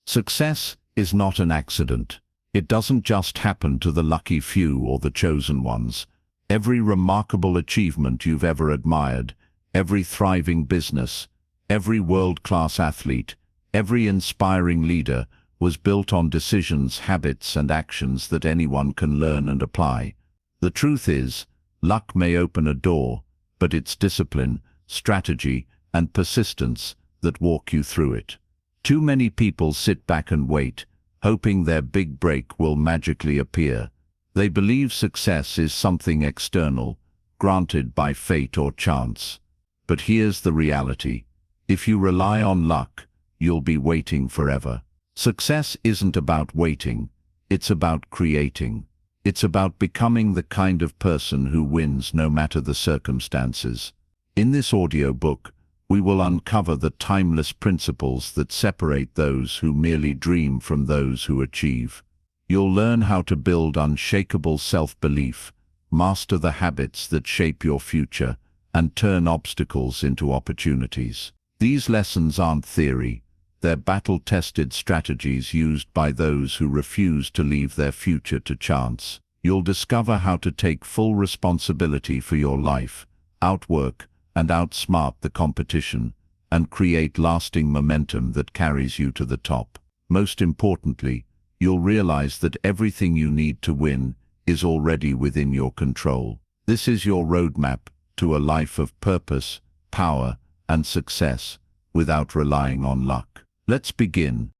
Success is not an accident. It doesn't just happen to the lucky few or the chosen ones. Every remarkable achievement you've ever admired, every thriving business, every world-class athlete, every inspiring leader was built on decisions, habits, and actions that anyone can learn and apply. The truth is, luck may open a door, but it's discipline, strategy, and persistence that walk you through it. Too many people sit back and wait, hoping their big break will magically appear. They believe success is something external, granted by fate or chance. But here's the reality. If you rely on luck, you'll be waiting forever. Success isn't about waiting, it's about creating. It's about becoming the kind of person who wins no matter the circumstances. In this audiobook, we will uncover the timeless principles that separate those who merely dream from those who achieve. You'll learn how to build unshakable self-belief, master the habits that shape your future, and turn obstacles into opportunities. These lessons aren't theory, they're battle-tested strategies used by those who refuse to leave their future to chance. You'll discover how to take full responsibility for your life, outwork and outsmart the competition, and create lasting momentum that carries you to the top. Most importantly, you'll realize that everything you need to win is already within your control. This is your roadmap to a life of purpose, power, and success without relying on luck. Let's begin.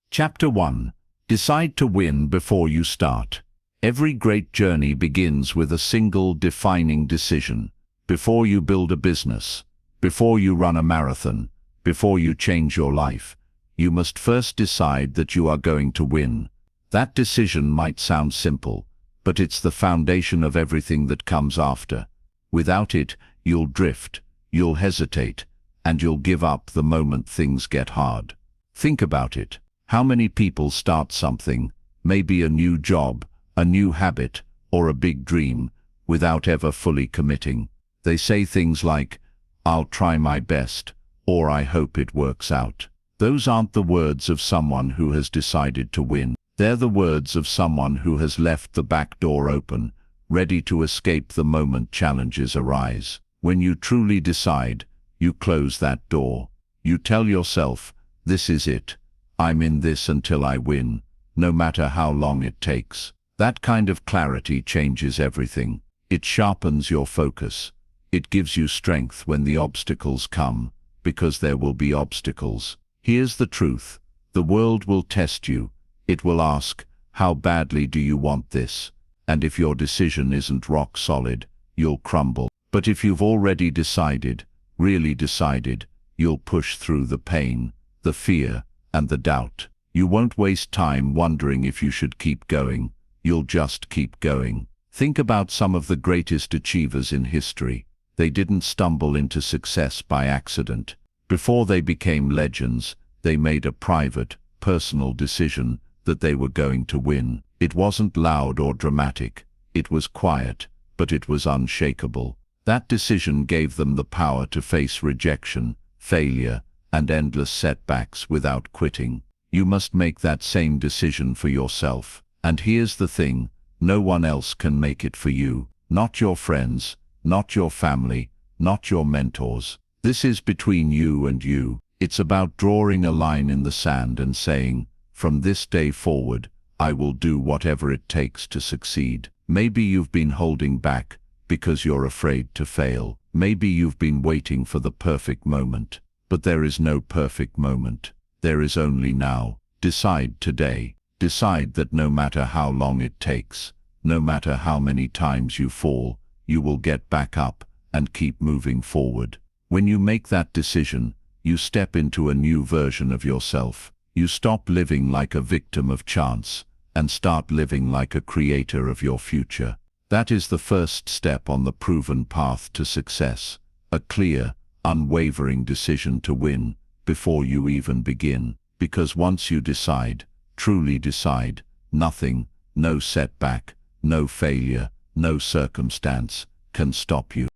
Chapter 1. Decide to win before you start. Every great journey begins with a single defining decision. Before you build a business, before you run a marathon, before you change your life, you must first decide that you are going to win. That decision might sound simple, but it's the foundation of everything that comes after. Without it, you'll drift, you'll hesitate, and you'll give up the moment things get hard. Think about it. How many people start something, maybe a new job, a new habit, or a big dream, without ever fully committing? They say things like, "I'll try my best," or "I hope it works out." Those aren't the words of someone who has decided to win. They're the words of someone who has left the back door open, ready to escape the moment challenges arise. When you truly decide, you close that door. You tell yourself, "This is it. I'm in this until I win, no matter how long it takes." That kind of clarity changes everything. It sharpens your focus. It gives you strength when the obstacles come, because there will be obstacles. Here's the truth. The world will test you. It will ask, "How badly do you want this?" And if your decision isn't rock solid, you'll crumble. But if you've already decided, really decided, you'll push through the pain, the fear, and the doubt. You won't waste time wondering if you should keep going. You'll just keep going. Think about some of the greatest achievers in history. They didn't stumble into success by accident. Before they became legends, they made a private, personal decision that they were going to win. It wasn't loud or dramatic. It was quiet, but it was unshakable. That decision gave them the power to face rejection, failure, and endless setbacks without quitting. You must make that same decision for yourself. And here's the thing, no one else can make it for you. Not your friends, not your family, not your mentors. This is between you and you. It's about drawing a line in the sand and saying, "From this day forward, I will do whatever it takes to succeed." Maybe you've been holding back because you're afraid to fail. Maybe you've been waiting for the perfect moment. But there is no perfect moment. There is only now. Decide today. Decide that no matter how long it takes, no matter how many times you fall, you will get back up and keep moving forward. When you make that decision, you step into a new version of yourself. You stop living like a victim of chance and start living like a creator of your future. That is the first step on the proven path to success. A clear, unwavering decision to win before you even begin. Because once you decide, truly decide, nothing, no setback, no failure, no circumstance can stop you.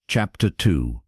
Chapter 2.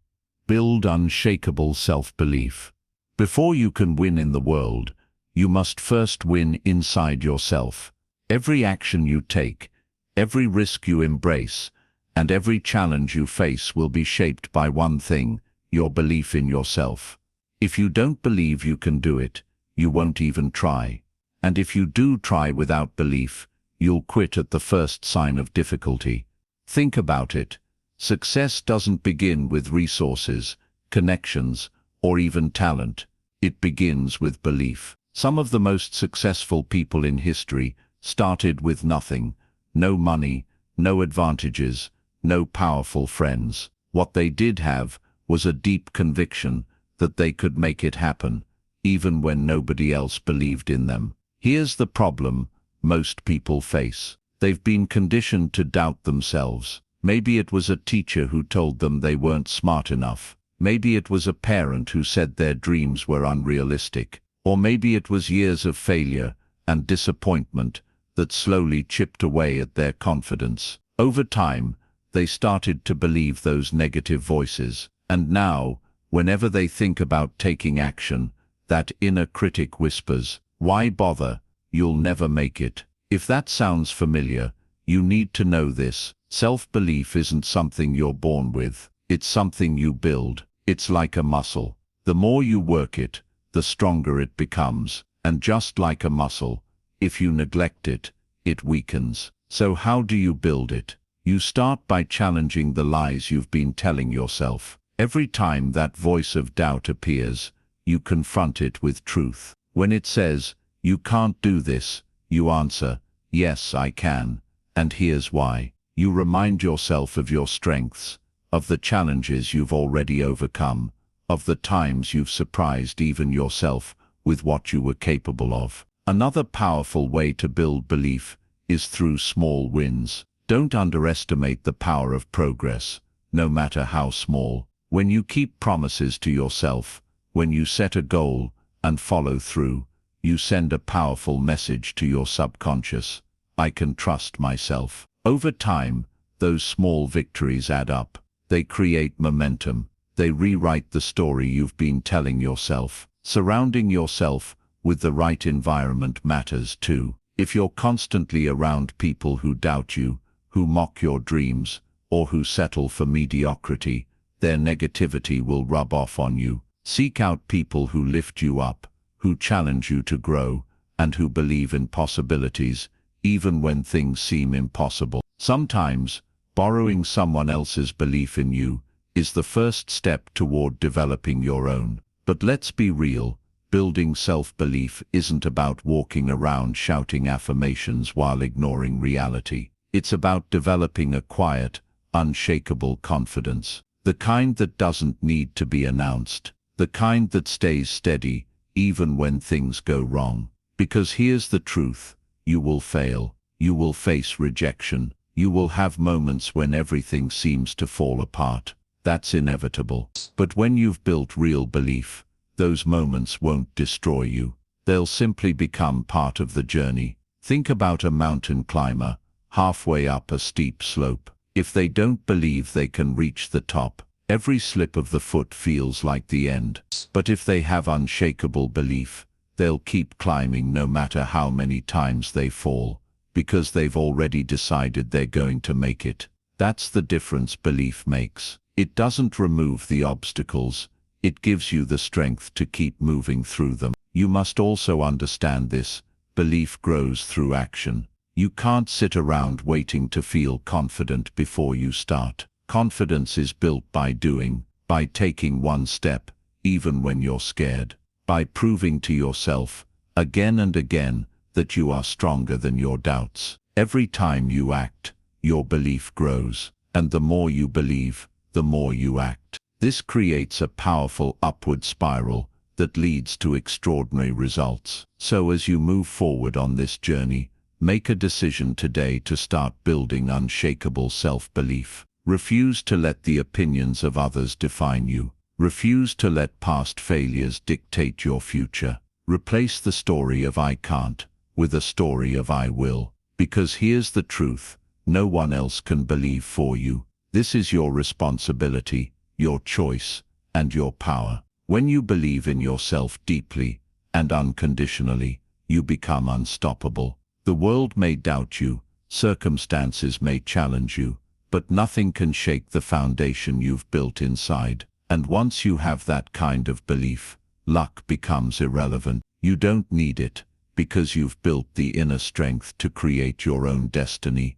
Build unshakable self-belief. Before you can win in the world, You must first win inside yourself. Every action you take, every risk you embrace, and every challenge you face will be shaped by one thing: your belief in yourself. If you don't believe you can do it, you won't even try. And if you do try without belief, you'll quit at the first sign of difficulty. Think about it. Success doesn't begin with resources, connections, or even talent. It begins with belief. Some of the most successful people in history started with nothing: no money, no advantages, no powerful friends. What they did have was a deep conviction that they could make it happen, even when nobody else believed in them. Here's the problem most people face. They've been conditioned to doubt themselves. Maybe it was a teacher who told them they weren't smart enough. Maybe it was a parent who said their dreams were unrealistic. Or maybe it was years of failure and disappointment that slowly chipped away at their confidence. Over time, they started to believe those negative voices. And now, whenever they think about taking action, that inner critic whispers, "Why bother? You'll never make it." If that sounds familiar, you need to know this: self-belief isn't something you're born with. It's something you build. It's like a muscle. The more you work it, the stronger it becomes. And just like a muscle, if you neglect it, it weakens. So how do you build it? You start by challenging the lies you've been telling yourself. Every time that voice of doubt appears, you confront it with truth. When it says, "You can't do this," you answer, "Yes, I can. And here's why." You remind yourself of your strengths, of the challenges you've already overcome, of the times you've surprised even yourself with what you were capable of. Another powerful way to build belief is through small wins. Don't underestimate the power of progress, no matter how small. When you keep promises to yourself, when you set a goal and follow through, you send a powerful message to your subconscious: I can trust myself. Over time, those small victories add up. They create momentum. They rewrite the story you've been telling yourself. Surrounding yourself with the right environment matters too. If you're constantly around people who doubt you, who mock your dreams, or who settle for mediocrity, their negativity will rub off on you. Seek out people who lift you up, who challenge you to grow, and who believe in possibilities, even when things seem impossible. Sometimes, borrowing someone else's belief in you is the first step toward developing your own. But let's be real, building self-belief isn't about walking around shouting affirmations while ignoring reality. It's about developing a quiet, unshakable confidence. The kind that doesn't need to be announced. The kind that stays steady, even when things go wrong. Because here's the truth: you will fail. You will face rejection. You will have moments when everything seems to fall apart. That's inevitable. But when you've built real belief, those moments won't destroy you. They'll simply become part of the journey. Think about a mountain climber, halfway up a steep slope. If they don't believe they can reach the top, every slip of the foot feels like the end. But if they have unshakable belief, they'll keep climbing no matter how many times they fall, because they've already decided they're going to make it. That's the difference belief makes. It doesn't remove the obstacles, it gives you the strength to keep moving through them. You must also understand this: belief grows through action. You can't sit around waiting to feel confident before you start. Confidence is built by doing, by taking one step, even when you're scared, by proving to yourself, again and again, that you are stronger than your doubts. Every time you act, your belief grows, and the more you believe, the more you act. This creates a powerful upward spiral that leads to extraordinary results. So as you move forward on this journey, make a decision today to start building unshakable self-belief. Refuse to let the opinions of others define you. Refuse to let past failures dictate your future. Replace the story of "I can't" with a story of "I will." Because here's the truth: no one else can believe for you. This is your responsibility, your choice, and your power. When you believe in yourself deeply, and unconditionally, you become unstoppable. The world may doubt you, circumstances may challenge you, but nothing can shake the foundation you've built inside. And once you have that kind of belief, luck becomes irrelevant. You don't need it, because you've built the inner strength to create your own destiny.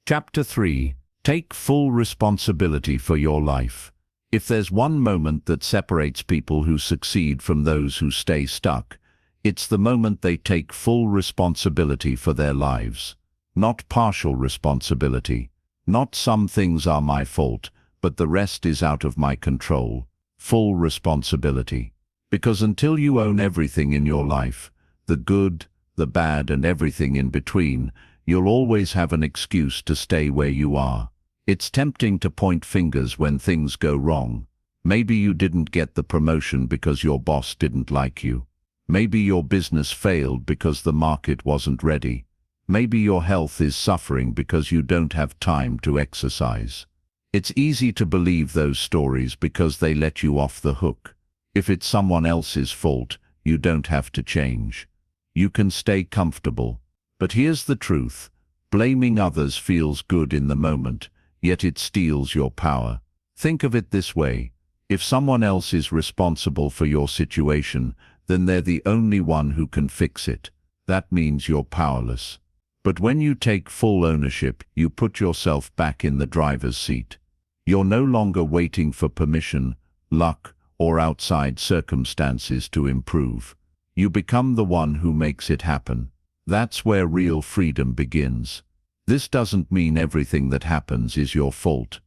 Chapter 3. Take full responsibility for your life. If there's one moment that separates people who succeed from those who stay stuck, it's the moment they take full responsibility for their lives. Not partial responsibility. Not some things are my fault, but the rest is out of my control. Full responsibility. Because until you own everything in your life, the good, the bad, and everything in between, you'll always have an excuse to stay where you are. It's tempting to point fingers when things go wrong. Maybe you didn't get the promotion because your boss didn't like you. Maybe your business failed because the market wasn't ready. Maybe your health is suffering because you don't have time to exercise. It's easy to believe those stories because they let you off the hook. If it's someone else's fault, you don't have to change. You can stay comfortable. But here's the truth. Blaming others feels good in the moment, yet it steals your power. Think of it this way. If someone else is responsible for your situation, then they're the only one who can fix it. That means you're powerless. But when you take full ownership, you put yourself back in the driver's seat. You're no longer waiting for permission, luck, or outside circumstances to improve. You become the one who makes it happen. That's where real freedom begins. This doesn't mean everything that happens is your fault.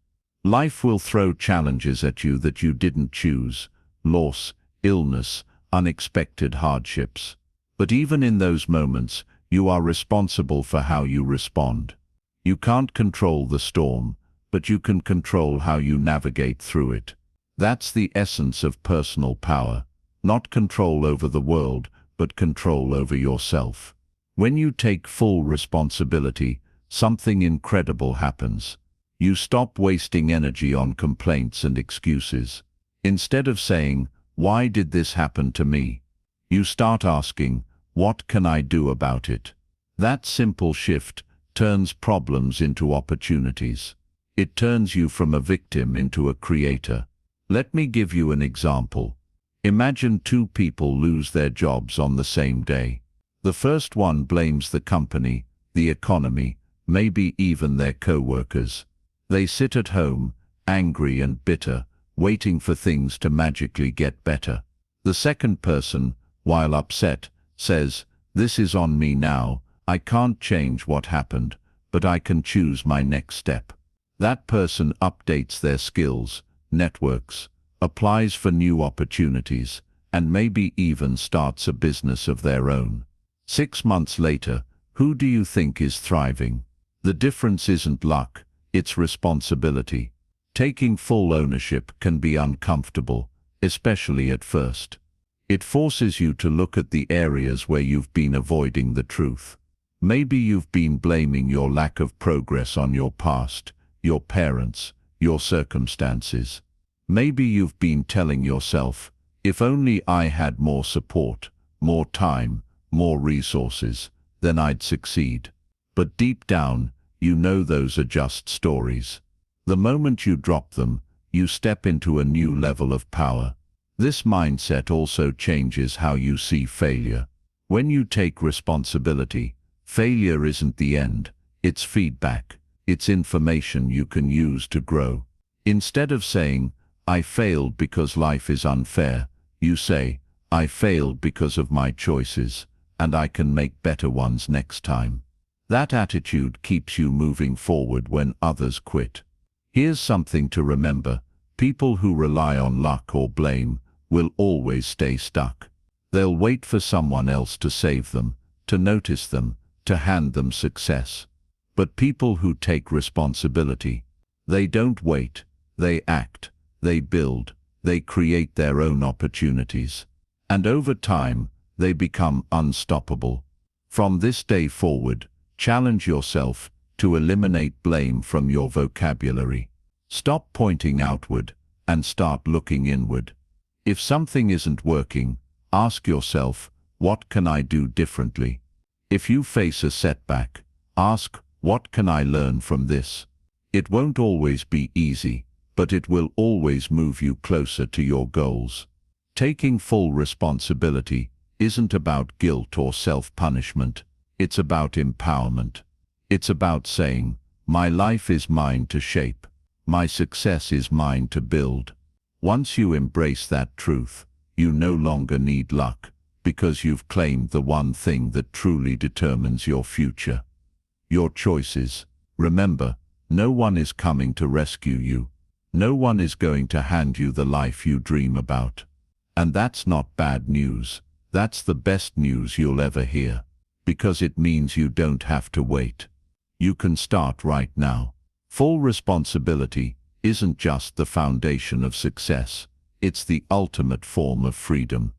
Life will throw challenges at you that you didn't choose: loss, illness, unexpected hardships. But even in those moments, you are responsible for how you respond. You can't control the storm, but you can control how you navigate through it. That's the essence of personal power. Not control over the world, but control over yourself. When you take full responsibility, something incredible happens. You stop wasting energy on complaints and excuses. Instead of saying, "Why did this happen to me?" you start asking, "What can I do about it?" That simple shift turns problems into opportunities. It turns you from a victim into a creator. Let me give you an example. Imagine two people lose their jobs on the same day. The first one blames the company, the economy, maybe even their co-workers. They sit at home, angry and bitter, waiting for things to magically get better. The second person, while upset, says, "This is on me now. I can't change what happened, but I can choose my next step." That person updates their skills, networks, applies for new opportunities, and maybe even starts a business of their own. 6 months later, who do you think is thriving? The difference isn't luck, it's responsibility. Taking full ownership can be uncomfortable, especially at first. It forces you to look at the areas where you've been avoiding the truth. Maybe you've been blaming your lack of progress on your past, your parents, your circumstances. Maybe you've been telling yourself, "If only I had more support, more time, more resources, then I'd succeed." But deep down, you know those are just stories. The moment you drop them, you step into a new level of power. This mindset also changes how you see failure. When you take responsibility, failure isn't the end, it's feedback. It's information you can use to grow. Instead of saying, "I failed because life is unfair," you say, "I failed because of my choices, and I can make better ones next time." That attitude keeps you moving forward when others quit. Here's something to remember. People who rely on luck or blame will always stay stuck. They'll wait for someone else to save them, to notice them, to hand them success. But people who take responsibility, they don't wait, they act, they build, they create their own opportunities. And over time, they become unstoppable. From this day forward, challenge yourself to eliminate blame from your vocabulary. Stop pointing outward and start looking inward. If something isn't working, Ask yourself, what can I do differently? If you face a setback, ask, what can I learn from this? It won't always be easy, but it will always move you closer to your goals. Taking full responsibility isn't about guilt or self-punishment. It's about empowerment. It's about saying, my life is mine to shape. My success is mine to build. Once you embrace that truth, you no longer need luck, because you've claimed the one thing that truly determines your future. Your choices. Remember, no one is coming to rescue you. No one is going to hand you the life you dream about. And that's not bad news. That's the best news you'll ever hear. Because it means you don't have to wait. You can start right now. Full responsibility isn't just the foundation of success. It's the ultimate form of freedom.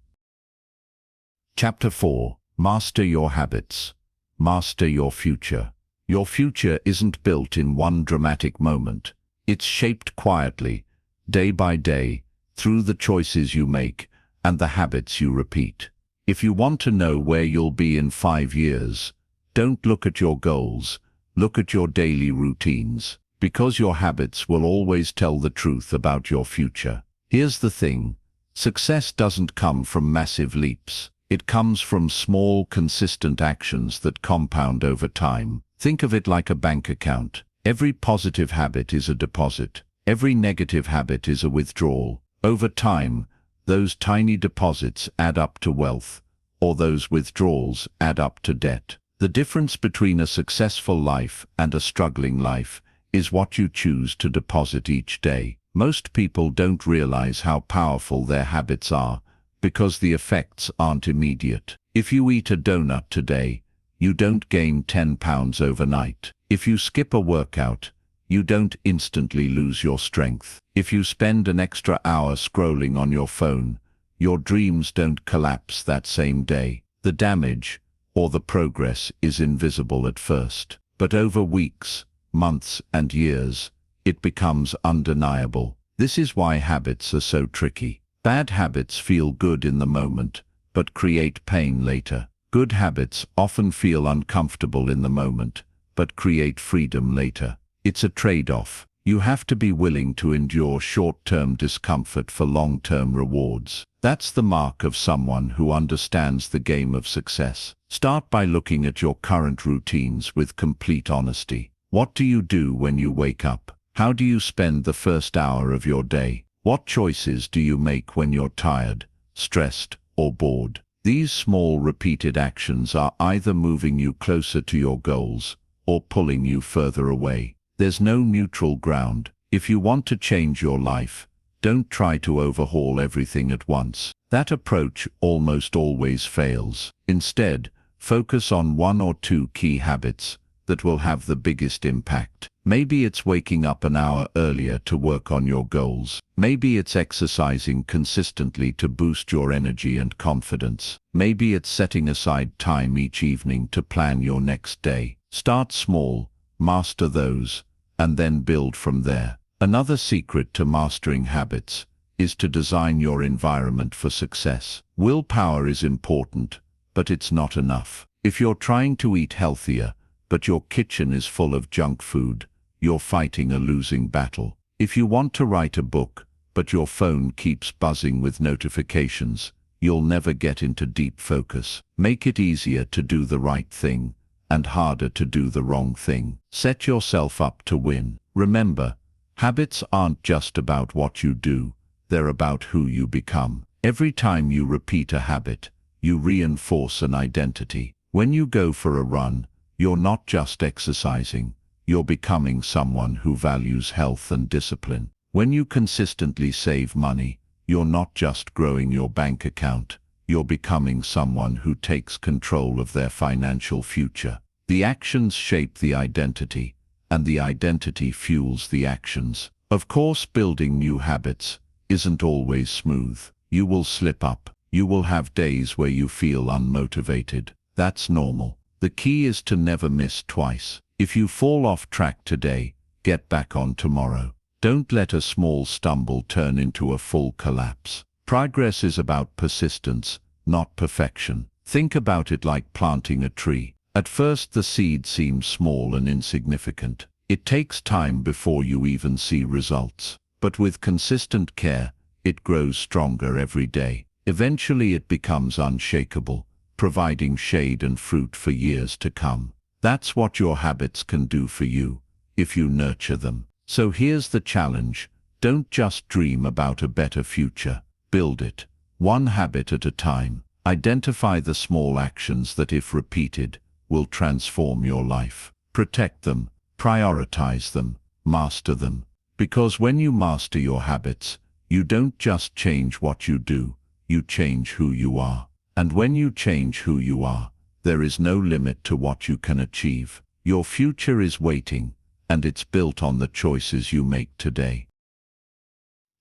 Chapter 4. Master your habits. Master your future. Your future isn't built in one dramatic moment. It's shaped quietly, day by day, through the choices you make and the habits you repeat. If you want to know where you'll be in 5 years, don't look at your goals, look at your daily routines, because your habits will always tell the truth about your future. Here's the thing, success doesn't come from massive leaps. It comes from small, consistent actions that compound over time. Think of it like a bank account. Every positive habit is a deposit. Every negative habit is a withdrawal. Over time, those tiny deposits add up to wealth, or those withdrawals add up to debt. The difference between a successful life and a struggling life is what you choose to deposit each day. Most people don't realize how powerful their habits are because the effects aren't immediate. If you eat a donut today, you don't gain 10 pounds overnight. If you skip a workout, you don't instantly lose your strength. If you spend an extra hour scrolling on your phone, your dreams don't collapse that same day. The damage, or the progress, is invisible at first. But over weeks, months and years, it becomes undeniable. This is why habits are so tricky. Bad habits feel good in the moment, but create pain later. Good habits often feel uncomfortable in the moment, but create freedom later. It's a trade-off. You have to be willing to endure short-term discomfort for long-term rewards. That's the mark of someone who understands the game of success. Start by looking at your current routines with complete honesty. What do you do when you wake up? How do you spend the first hour of your day? What choices do you make when you're tired, stressed, or bored? These small repeated actions are either moving you closer to your goals or pulling you further away. There's no neutral ground. If you want to change your life, don't try to overhaul everything at once. That approach almost always fails. Instead, focus on 1 or 2 key habits that will have the biggest impact. Maybe it's waking up an hour earlier to work on your goals. Maybe it's exercising consistently to boost your energy and confidence. Maybe it's setting aside time each evening to plan your next day. Start small, master those, and then build from there. Another secret to mastering habits is to design your environment for success. Willpower is important, but it's not enough. If you're trying to eat healthier, but your kitchen is full of junk food, you're fighting a losing battle. If you want to write a book, but your phone keeps buzzing with notifications, you'll never get into deep focus. Make it easier to do the right thing and harder to do the wrong thing. Set yourself up to win. Remember, habits aren't just about what you do, they're about who you become. Every time you repeat a habit, you reinforce an identity. When you go for a run, you're not just exercising, you're becoming someone who values health and discipline. When you consistently save money, you're not just growing your bank account, you're becoming someone who takes control of their financial future. The actions shape the identity, and the identity fuels the actions. Of course, building new habits isn't always smooth. You will slip up. You will have days where you feel unmotivated. That's normal. The key is to never miss twice. If you fall off track today, get back on tomorrow. Don't let a small stumble turn into a full collapse. Progress is about persistence, not perfection. Think about it like planting a tree. At first the seed seems small and insignificant. It takes time before you even see results. But with consistent care, it grows stronger every day. Eventually it becomes unshakable, providing shade and fruit for years to come. That's what your habits can do for you, if you nurture them. So here's the challenge. Don't just dream about a better future. Build it, one habit at a time. Identify the small actions that, if repeated, will transform your life. Protect them, prioritize them, master them. Because when you master your habits, you don't just change what you do, you change who you are. And when you change who you are, there is no limit to what you can achieve. Your future is waiting, and it's built on the choices you make today.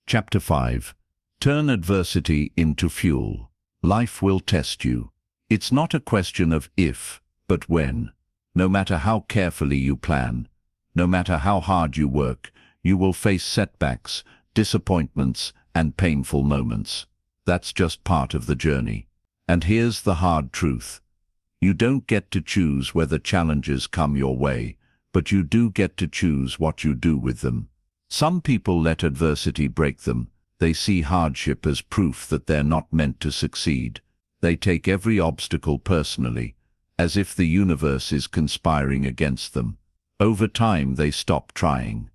Chapter 5. Turn adversity into fuel. Life will test you. It's not a question of if, but when. No matter how carefully you plan, no matter how hard you work, you will face setbacks, disappointments, and painful moments. That's just part of the journey. And here's the hard truth. You don't get to choose whether challenges come your way, but you do get to choose what you do with them. Some people let adversity break them. They see hardship as proof that they're not meant to succeed. They take every obstacle personally, as if the universe is conspiring against them. Over time they stop trying.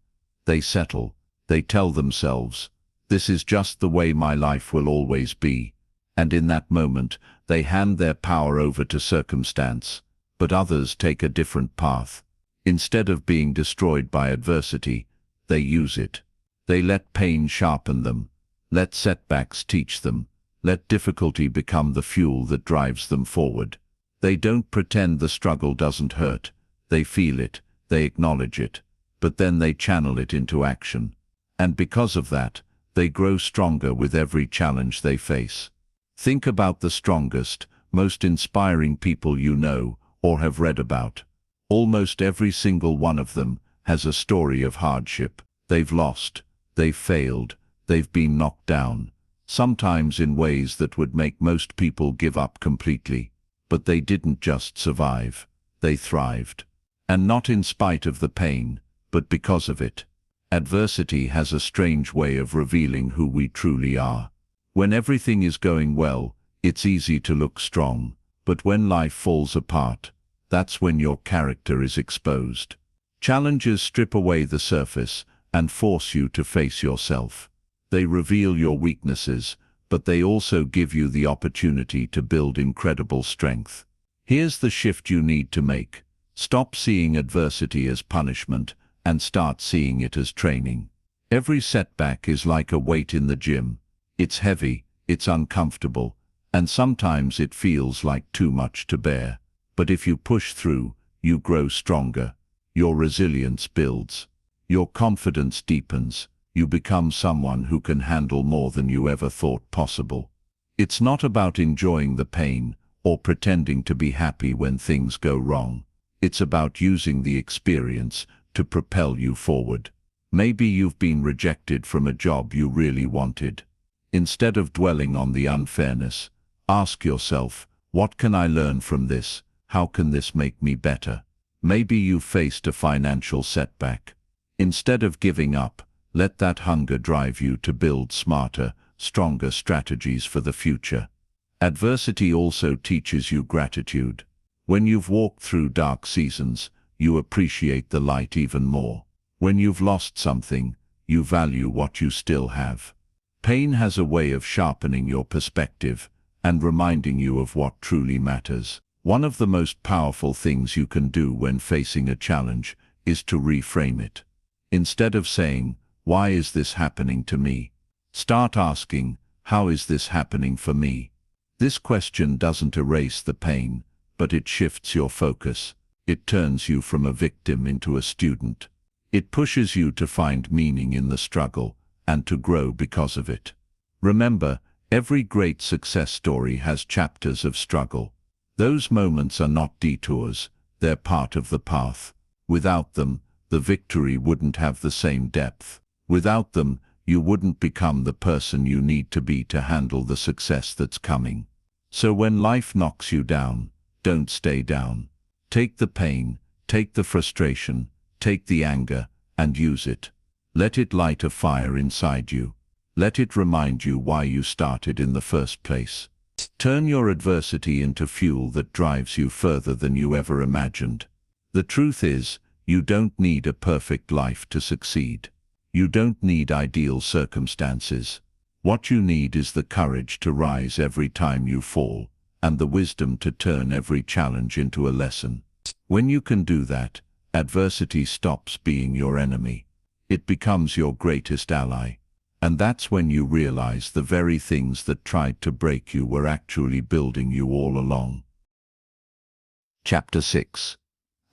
They settle. They tell themselves, "This is just the way my life will always be." And in that moment, they hand their power over to circumstance. But others take a different path. Instead of being destroyed by adversity, they use it. They let pain sharpen them. Let setbacks teach them. Let difficulty become the fuel that drives them forward. They don't pretend the struggle doesn't hurt. They feel it. They acknowledge it. But then they channel it into action. And because of that, they grow stronger with every challenge they face. Think about the strongest, most inspiring people you know or have read about. Almost every single one of them has a story of hardship. They've lost. They've failed. They've been knocked down. Sometimes in ways that would make most people give up completely. But they didn't just survive. They thrived. And not in spite of the pain, but because of it. Adversity has a strange way of revealing who we truly are. When everything is going well, it's easy to look strong. But when life falls apart, that's when your character is exposed. Challenges strip away the surface and force you to face yourself. They reveal your weaknesses, but they also give you the opportunity to build incredible strength. Here's the shift you need to make. Stop seeing adversity as punishment and start seeing it as training. Every setback is like a weight in the gym. It's heavy, it's uncomfortable, and sometimes it feels like too much to bear. But if you push through, you grow stronger. Your resilience builds. Your confidence deepens. You become someone who can handle more than you ever thought possible. It's not about enjoying the pain or pretending to be happy when things go wrong. It's about using the experience to propel you forward. Maybe you've been rejected from a job you really wanted. Instead of dwelling on the unfairness, ask yourself, what can I learn from this? How can this make me better? Maybe you've faced a financial setback. Instead of giving up, let that hunger drive you to build smarter, stronger strategies for the future. Adversity also teaches you gratitude. When you've walked through dark seasons, you appreciate the light even more. When you've lost something, you value what you still have. Pain has a way of sharpening your perspective and reminding you of what truly matters. One of the most powerful things you can do when facing a challenge is to reframe it. Instead of saying, "Why is this happening to me?" start asking, "How is this happening for me?" This question doesn't erase the pain, but it shifts your focus. It turns you from a victim into a student. It pushes you to find meaning in the struggle and to grow because of it. Remember, every great success story has chapters of struggle. Those moments are not detours, they're part of the path. Without them, the victory wouldn't have the same depth. Without them, you wouldn't become the person you need to be to handle the success that's coming. So when life knocks you down, don't stay down. Take the pain, take the frustration, take the anger, and use it. Let it light a fire inside you. Let it remind you why you started in the first place. Turn your adversity into fuel that drives you further than you ever imagined. The truth is, you don't need a perfect life to succeed. You don't need ideal circumstances. What you need is the courage to rise every time you fall, and the wisdom to turn every challenge into a lesson. When you can do that, adversity stops being your enemy. It becomes your greatest ally. And that's when you realize the very things that tried to break you were actually building you all along. Chapter 6.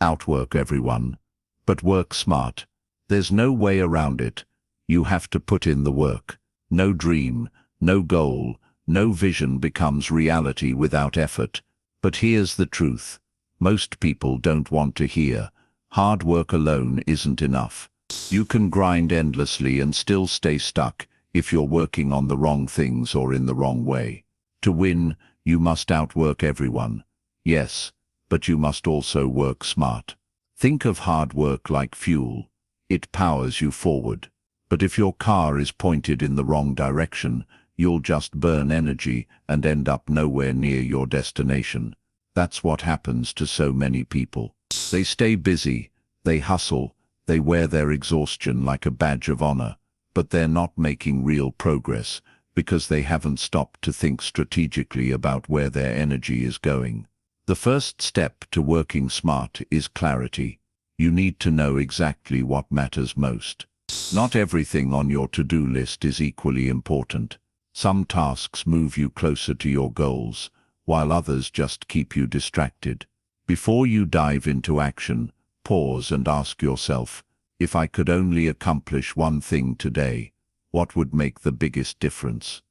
Outwork everyone. But work smart. There's no way around it. You have to put in the work. No dream, no goal, no vision becomes reality without effort. But here's the truth. Most people don't want to hear. Hard work alone isn't enough. You can grind endlessly and still stay stuck if you're working on the wrong things or in the wrong way. To win, you must outwork everyone. Yes, but you must also work smart. Think of hard work like fuel. It powers you forward. But if your car is pointed in the wrong direction, you'll just burn energy and end up nowhere near your destination. That's what happens to so many people. They stay busy, they hustle, they wear their exhaustion like a badge of honor, but they're not making real progress because they haven't stopped to think strategically about where their energy is going. The first step to working smart is clarity. You need to know exactly what matters most. Not everything on your to-do list is equally important. Some tasks move you closer to your goals, while others just keep you distracted. Before you dive into action, pause and ask yourself, if I could only accomplish one thing today, what would make the biggest difference?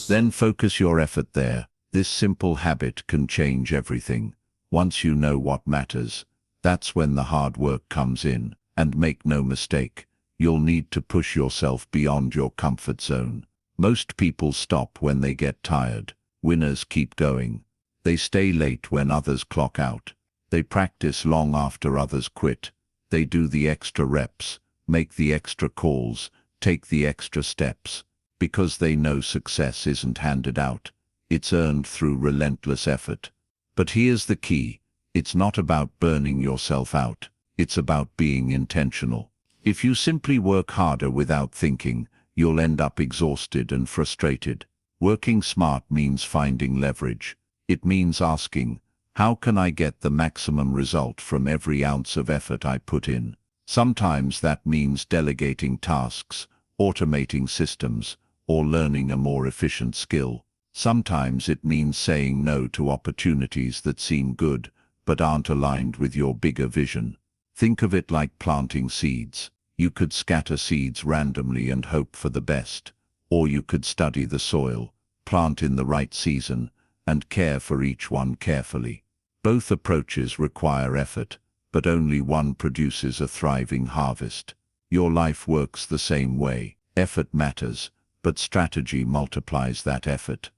Then focus your effort there. This simple habit can change everything. Once you know what matters, that's when the hard work comes in. And make no mistake, you'll need to push yourself beyond your comfort zone. Most people stop when they get tired. Winners keep going. They stay late when others clock out. They practice long after others quit. They do the extra reps, make the extra calls, take the extra steps, because they know success isn't handed out. It's earned through relentless effort. But here's the key. It's not about burning yourself out. It's about being intentional. If you simply work harder without thinking, you'll end up exhausted and frustrated. Working smart means finding leverage. It means asking, how can I get the maximum result from every ounce of effort I put in? Sometimes that means delegating tasks, automating systems, or learning a more efficient skill. Sometimes it means saying no to opportunities that seem good, but aren't aligned with your bigger vision. Think of it like planting seeds. You could scatter seeds randomly and hope for the best, or you could study the soil, plant in the right season, and care for each one carefully. Both approaches require effort, but only one produces a thriving harvest. Your life works the same way. Effort matters, but strategy multiplies that effort.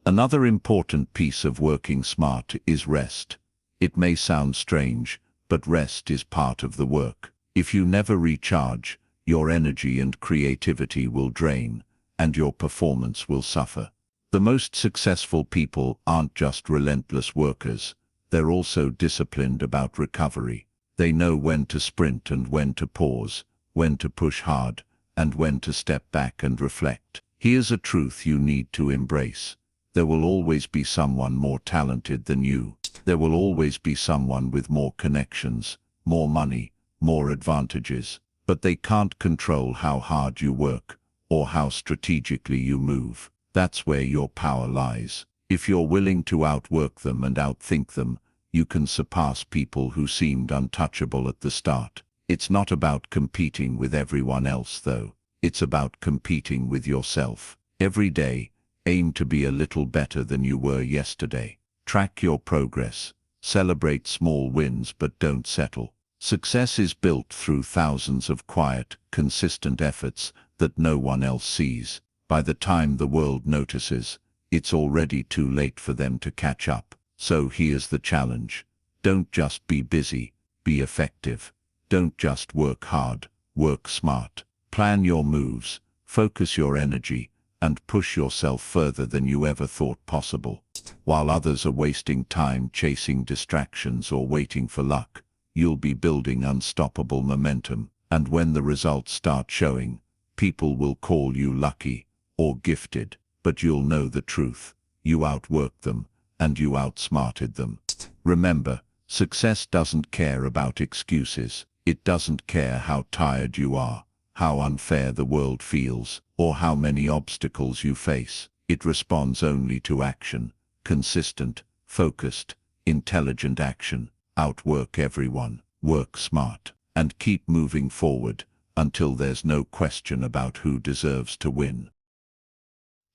Another important piece of working smart is rest. It may sound strange, but rest is part of the work. If you never recharge, your energy and creativity will drain, and your performance will suffer. The most successful people aren't just relentless workers, they're also disciplined about recovery. They know when to sprint and when to pause, when to push hard, and when to step back and reflect. Here's a truth you need to embrace. There will always be someone more talented than you. There will always be someone with more connections, more money, more advantages. But they can't control how hard you work, or how strategically you move. That's where your power lies. If you're willing to outwork them and outthink them, you can surpass people who seemed untouchable at the start. It's not about competing with everyone else, though. It's about competing with yourself. Every day, aim to be a little better than you were yesterday. Track your progress. Celebrate small wins, but don't settle. Success is built through thousands of quiet, consistent efforts that no one else sees. By the time the world notices, it's already too late for them to catch up. So here's the challenge. Don't just be busy, be effective. Don't just work hard, work smart. Plan your moves, focus your energy, and push yourself further than you ever thought possible. While others are wasting time chasing distractions or waiting for luck, you'll be building unstoppable momentum. And when the results start showing, people will call you lucky or gifted, but you'll know the truth. You outworked them, and you outsmarted them. Remember, success doesn't care about excuses. It doesn't care how tired you are, how unfair the world feels, or how many obstacles you face. It responds only to action, consistent, focused, intelligent action. Outwork everyone, work smart, and keep moving forward until there's no question about who deserves to win.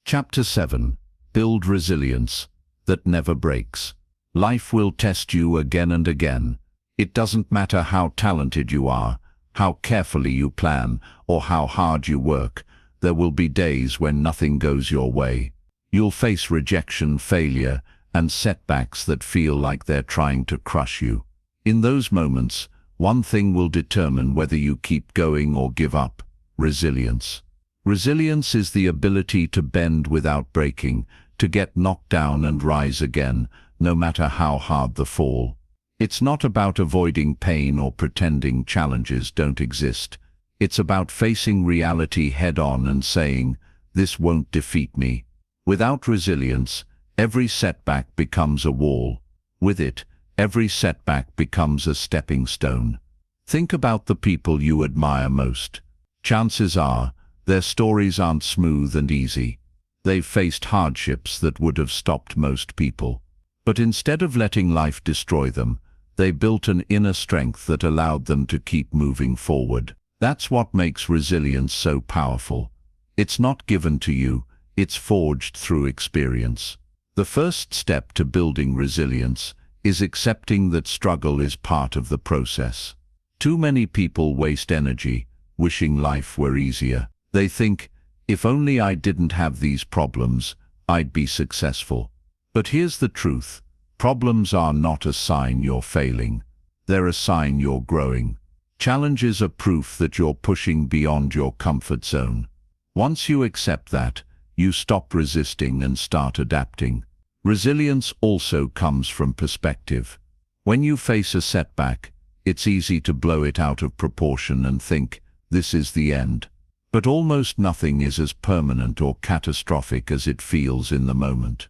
Chapter 7. Build resilience that never breaks. Life will test you again and again. It doesn't matter how talented you are, how carefully you plan, or how hard you work. There will be days when nothing goes your way. You'll face rejection, failure, and setbacks that feel like they're trying to crush you. In those moments, one thing will determine whether you keep going or give up: resilience. Resilience is the ability to bend without breaking, to get knocked down and rise again, no matter how hard the fall. It's not about avoiding pain or pretending challenges don't exist. It's about facing reality head-on and saying, "This won't defeat me." Without resilience, every setback becomes a wall. With it, every setback becomes a stepping stone. Think about the people you admire most. Chances are, their stories aren't smooth and easy. They've faced hardships that would have stopped most people. But instead of letting life destroy them, they built an inner strength that allowed them to keep moving forward. That's what makes resilience so powerful. It's not given to you, it's forged through experience. The first step to building resilience is accepting that struggle is part of the process. Too many people waste energy wishing life were easier. They think, if only I didn't have these problems, I'd be successful. But here's the truth. Problems are not a sign you're failing. They're a sign you're growing. Challenges are proof that you're pushing beyond your comfort zone. Once you accept that, you stop resisting and start adapting. Resilience also comes from perspective. When you face a setback, it's easy to blow it out of proportion and think, this is the end. But almost nothing is as permanent or catastrophic as it feels in the moment.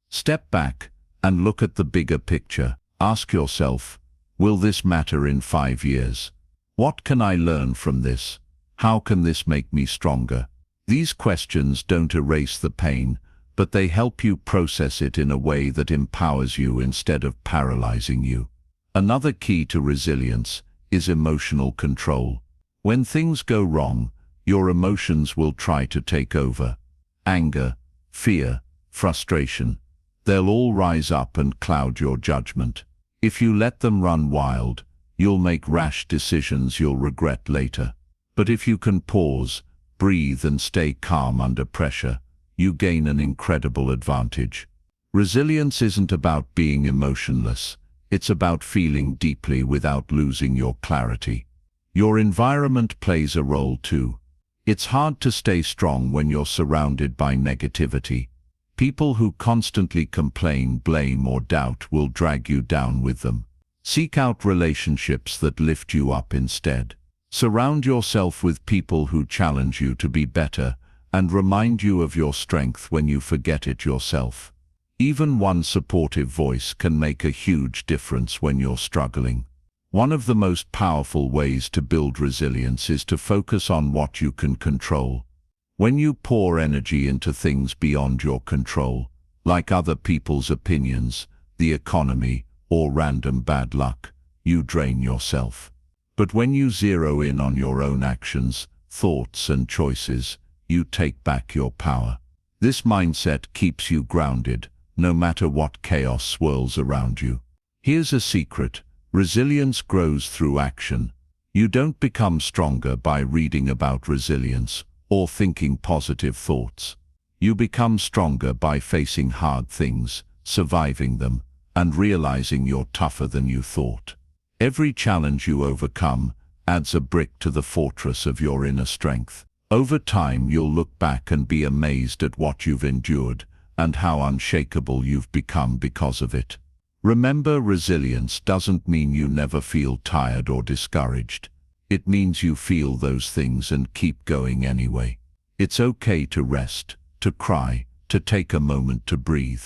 Step back and look at the bigger picture. Ask yourself, will this matter in 5 years? What can I learn from this? How can this make me stronger? These questions don't erase the pain, but they help you process it in a way that empowers you instead of paralyzing you. Another key to resilience is emotional control. When things go wrong, your emotions will try to take over. Anger, fear, frustration. They'll all rise up and cloud your judgment. If you let them run wild, you'll make rash decisions you'll regret later. But if you can pause, breathe, and stay calm under pressure, you gain an incredible advantage. Resilience isn't about being emotionless. It's about feeling deeply without losing your clarity. Your environment plays a role too. It's hard to stay strong when you're surrounded by negativity. People who constantly complain, blame, or doubt will drag you down with them. Seek out relationships that lift you up instead. Surround yourself with people who challenge you to be better and remind you of your strength when you forget it yourself. Even one supportive voice can make a huge difference when you're struggling. One of the most powerful ways to build resilience is to focus on what you can control. When you pour energy into things beyond your control, like other people's opinions, the economy, or random bad luck, you drain yourself. But when you zero in on your own actions, thoughts, and choices, you take back your power. This mindset keeps you grounded, no matter what chaos swirls around you. Here's a secret. Resilience grows through action. You don't become stronger by reading about resilience or thinking positive thoughts. You become stronger by facing hard things, surviving them, and realizing you're tougher than you thought. Every challenge you overcome adds a brick to the fortress of your inner strength. Over time, you'll look back and be amazed at what you've endured and how unshakable you've become because of it. Remember, resilience doesn't mean you never feel tired or discouraged. It means you feel those things and keep going anyway. It's okay to rest, to cry, to take a moment to breathe.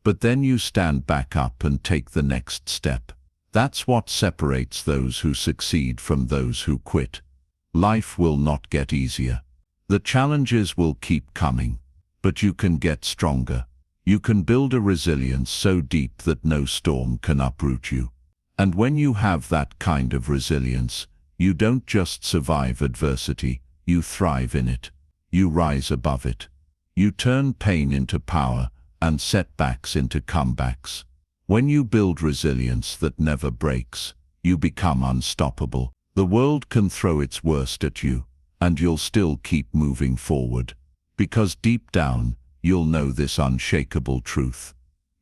But then you stand back up and take the next step. That's what separates those who succeed from those who quit. Life will not get easier. The challenges will keep coming, but you can get stronger. You can build a resilience so deep that no storm can uproot you. And when you have that kind of resilience, you don't just survive adversity, you thrive in it. You rise above it. You turn pain into power and setbacks into comebacks. When you build resilience that never breaks, you become unstoppable. The world can throw its worst at you, and you'll still keep moving forward. Because deep down, you'll know this unshakable truth.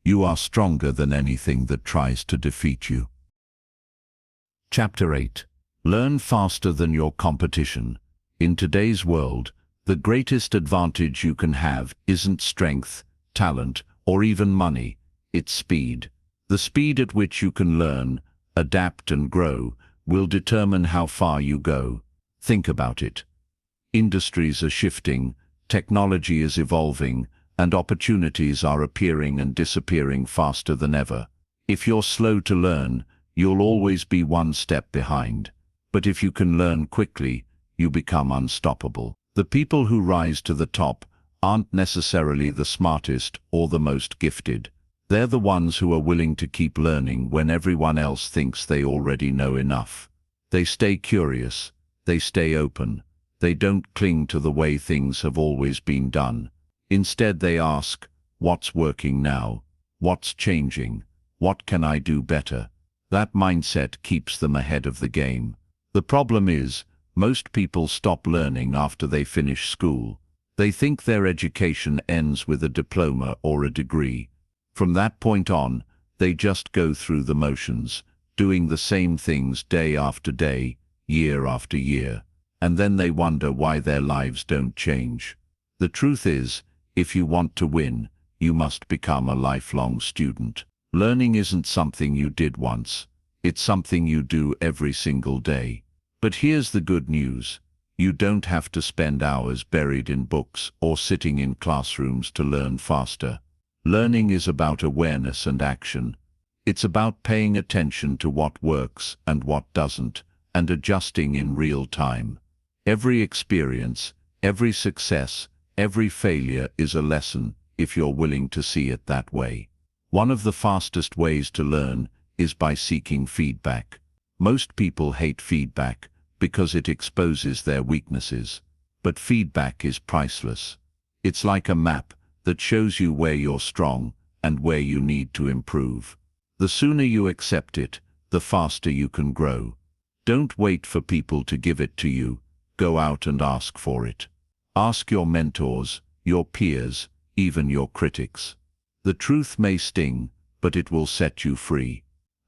You are stronger than anything that tries to defeat you. Chapter 8. Learn faster than your competition. In today's world, the greatest advantage you can have isn't strength, talent, or even money. It's speed. The speed at which you can learn, adapt, and grow will determine how far you go. Think about it. Industries are shifting, technology is evolving, and opportunities are appearing and disappearing faster than ever. If you're slow to learn, you'll always be one step behind. But if you can learn quickly, you become unstoppable. The people who rise to the top aren't necessarily the smartest or the most gifted. They're the ones who are willing to keep learning when everyone else thinks they already know enough. They stay curious. They stay open. They don't cling to the way things have always been done. Instead, they ask, what's working now? What's changing? What can I do better? That mindset keeps them ahead of the game. The problem is, most people stop learning after they finish school. They think their education ends with a diploma or a degree. From that point on, they just go through the motions, doing the same things day after day, year after year, and then they wonder why their lives don't change. The truth is, if you want to win, you must become a lifelong student. Learning isn't something you did once. It's something you do every single day. But here's the good news. You don't have to spend hours buried in books or sitting in classrooms to learn faster. Learning is about awareness and action. It's about paying attention to what works and what doesn't, and adjusting in real time. Every experience, every success, every failure is a lesson if you're willing to see it that way. One of the fastest ways to learn is by seeking feedback. Most people hate feedback because it exposes their weaknesses. But feedback is priceless. It's like a map that shows you where you're strong and where you need to improve. The sooner you accept it, the faster you can grow. Don't wait for people to give it to you. Go out and ask for it. Ask your mentors, your peers, even your critics. The truth may sting, but it will set you free.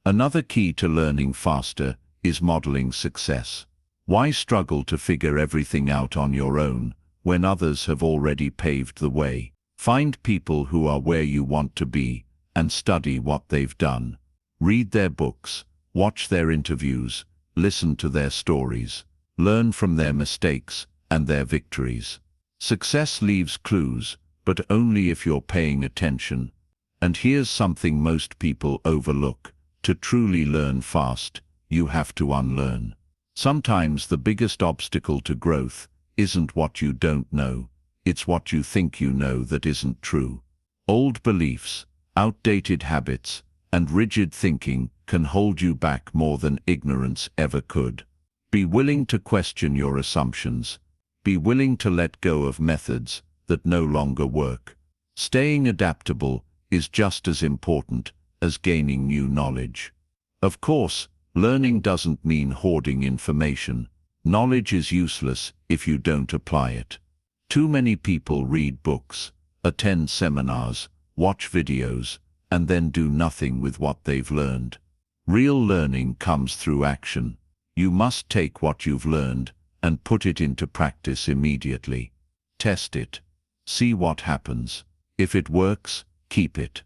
Another key to learning faster is modeling success. Why struggle to figure everything out on your own when others have already paved the way? Find people who are where you want to be and study what they've done. Read their books, watch their interviews, listen to their stories, learn from their mistakes and their victories. Success leaves clues, but only if you're paying attention. And here's something most people overlook. To truly learn fast, you have to unlearn. Sometimes the biggest obstacle to growth isn't what you don't know. It's what you think you know that isn't true. Old beliefs, outdated habits, and rigid thinking can hold you back more than ignorance ever could. Be willing to question your assumptions. Be willing to let go of methods that no longer work. Staying adaptable is just as important as gaining new knowledge. Of course, learning doesn't mean hoarding information. Knowledge is useless if you don't apply it. Too many people read books, attend seminars, watch videos, and then do nothing with what they've learned. Real learning comes through action. You must take what you've learned and put it into practice immediately. Test it. See what happens. If it works, keep it.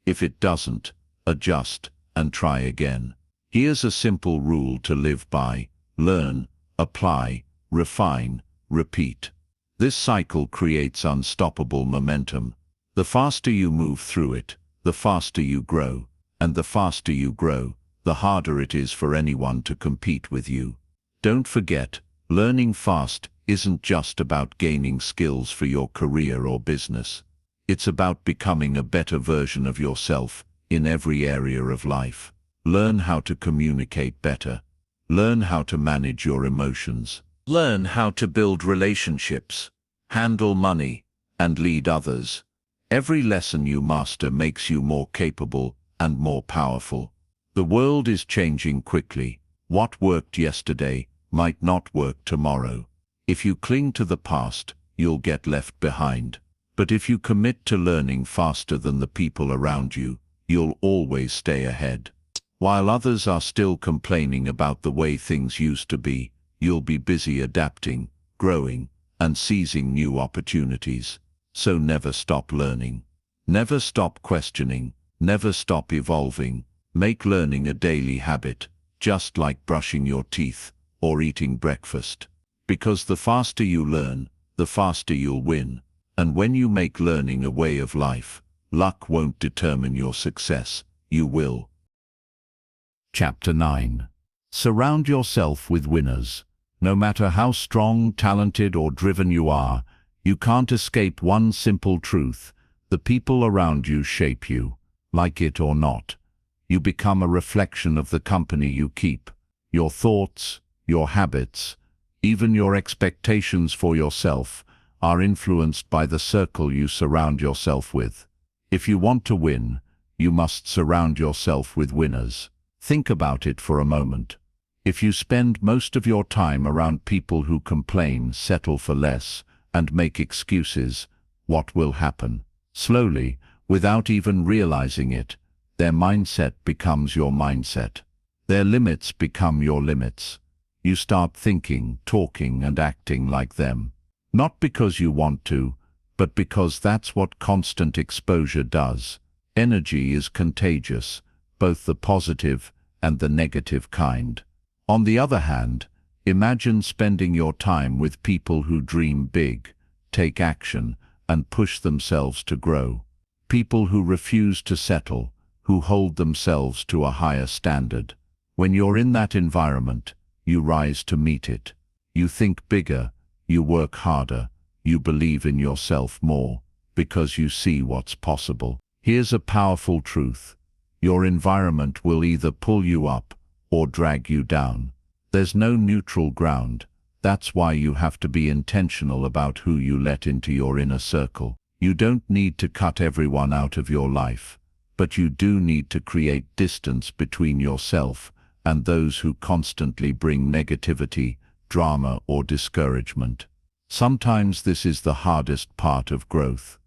If it doesn't, adjust and try again. Here's a simple rule to live by: learn, apply, refine, repeat. This cycle creates unstoppable momentum. The faster you move through it, the faster you grow, and the faster you grow, the harder it is for anyone to compete with you. Don't forget, learning fast isn't just about gaining skills for your career or business. It's about becoming a better version of yourself in every area of life. Learn how to communicate better. Learn how to manage your emotions. Learn how to build relationships, handle money, and lead others. Every lesson you master makes you more capable and more powerful. The world is changing quickly. What worked yesterday might not work tomorrow. If you cling to the past, you'll get left behind. But if you commit to learning faster than the people around you, you'll always stay ahead. While others are still complaining about the way things used to be, you'll be busy adapting, growing, and seizing new opportunities. So never stop learning. Never stop questioning. Never stop evolving. Make learning a daily habit, just like brushing your teeth or eating breakfast. Because the faster you learn, the faster you'll win. And when you make learning a way of life, luck won't determine your success, you will. Chapter 9. Surround yourself with winners. No matter how strong, talented, or driven you are, you can't escape one simple truth: the people around you shape you, like it or not. You become a reflection of the company you keep. Your thoughts, your habits, even your expectations for yourself are influenced by the circle you surround yourself with. If you want to win, you must surround yourself with winners. Think about it for a moment. If you spend most of your time around people who complain, settle for less, and make excuses, what will happen? Slowly, without even realizing it, their mindset becomes your mindset. Their limits become your limits. You start thinking, talking, and acting like them. Not because you want to, but because that's what constant exposure does. Energy is contagious, both the positive and the negative kind. On the other hand, imagine spending your time with people who dream big, take action, and push themselves to grow. People who refuse to settle, who hold themselves to a higher standard. When you're in that environment, you rise to meet it. You think bigger, you work harder, you believe in yourself more, because you see what's possible. Here's a powerful truth: your environment will either pull you up or drag you down. There's no neutral ground. That's why you have to be intentional about who you let into your inner circle. You don't need to cut everyone out of your life, but you do need to create distance between yourself and those who constantly bring negativity, drama, or discouragement. Sometimes this is the hardest part of growth.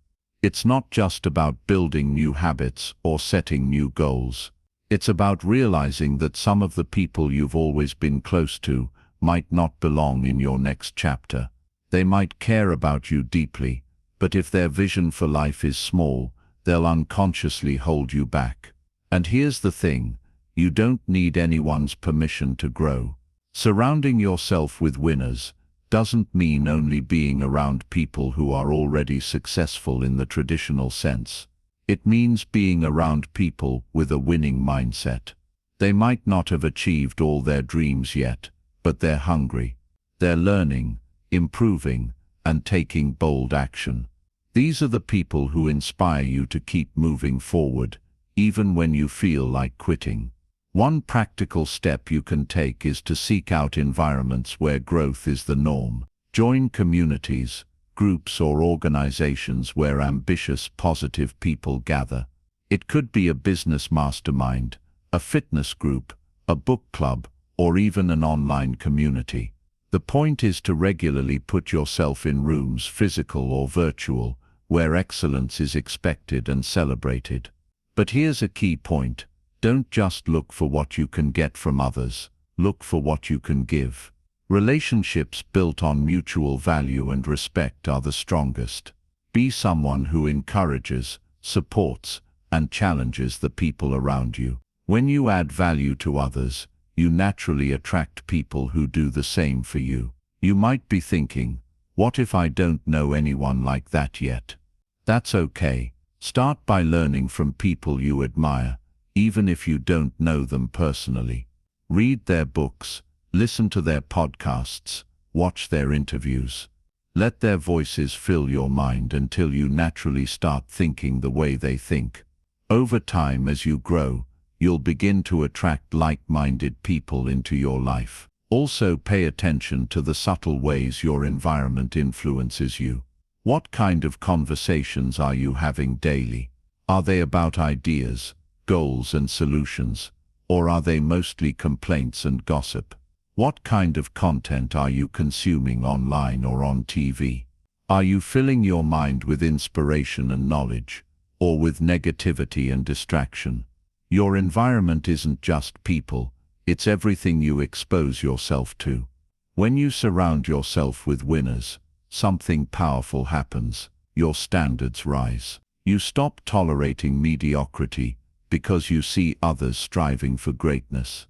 It's not just about building new habits or setting new goals. It's about realizing that some of the people you've always been close to might not belong in your next chapter. They might care about you deeply, but if their vision for life is small, they'll unconsciously hold you back. And here's the thing: you don't need anyone's permission to grow. Surrounding yourself with winners doesn't mean only being around people who are already successful in the traditional sense. It means being around people with a winning mindset. They might not have achieved all their dreams yet, but they're hungry. They're learning, improving, and taking bold action. These are the people who inspire you to keep moving forward, even when you feel like quitting. One practical step you can take is to seek out environments where growth is the norm. Join communities, groups, or organizations where ambitious, positive people gather. It could be a business mastermind, a fitness group, a book club, or even an online community. The point is to regularly put yourself in rooms, physical or virtual, where excellence is expected and celebrated. But here's a key point. Don't just look for what you can get from others. Look for what you can give. Relationships built on mutual value and respect are the strongest. Be someone who encourages, supports, and challenges the people around you. When you add value to others, you naturally attract people who do the same for you. You might be thinking, what if I don't know anyone like that yet? That's okay. Start by learning from people you admire, even if you don't know them personally. Read their books, listen to their podcasts, watch their interviews. Let their voices fill your mind until you naturally start thinking the way they think. Over time, as you grow, you'll begin to attract like-minded people into your life. Also, pay attention to the subtle ways your environment influences you. What kind of conversations are you having daily? Are they about ideas, goals and solutions, or are they mostly complaints and gossip? What kind of content are you consuming online or on TV? Are you filling your mind with inspiration and knowledge, or with negativity and distraction? Your environment isn't just people, it's everything you expose yourself to. When you surround yourself with winners, something powerful happens. Your standards rise. You stop tolerating mediocrity because you see others striving for greatness.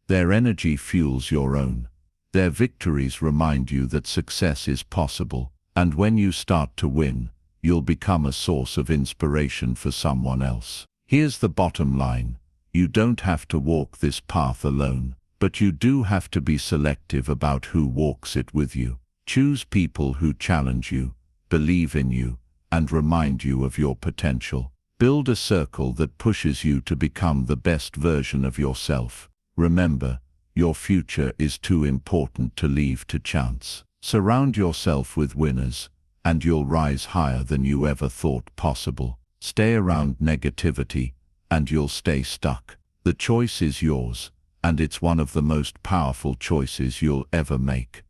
Their energy fuels your own. Their victories remind you that success is possible, and when you start to win, you'll become a source of inspiration for someone else. Here's the bottom line. You don't have to walk this path alone, but you do have to be selective about who walks it with you. Choose people who challenge you, believe in you, and remind you of your potential. Build a circle that pushes you to become the best version of yourself. Remember, your future is too important to leave to chance. Surround yourself with winners, and you'll rise higher than you ever thought possible. Stay around negativity, and you'll stay stuck. The choice is yours, and it's one of the most powerful choices you'll ever make.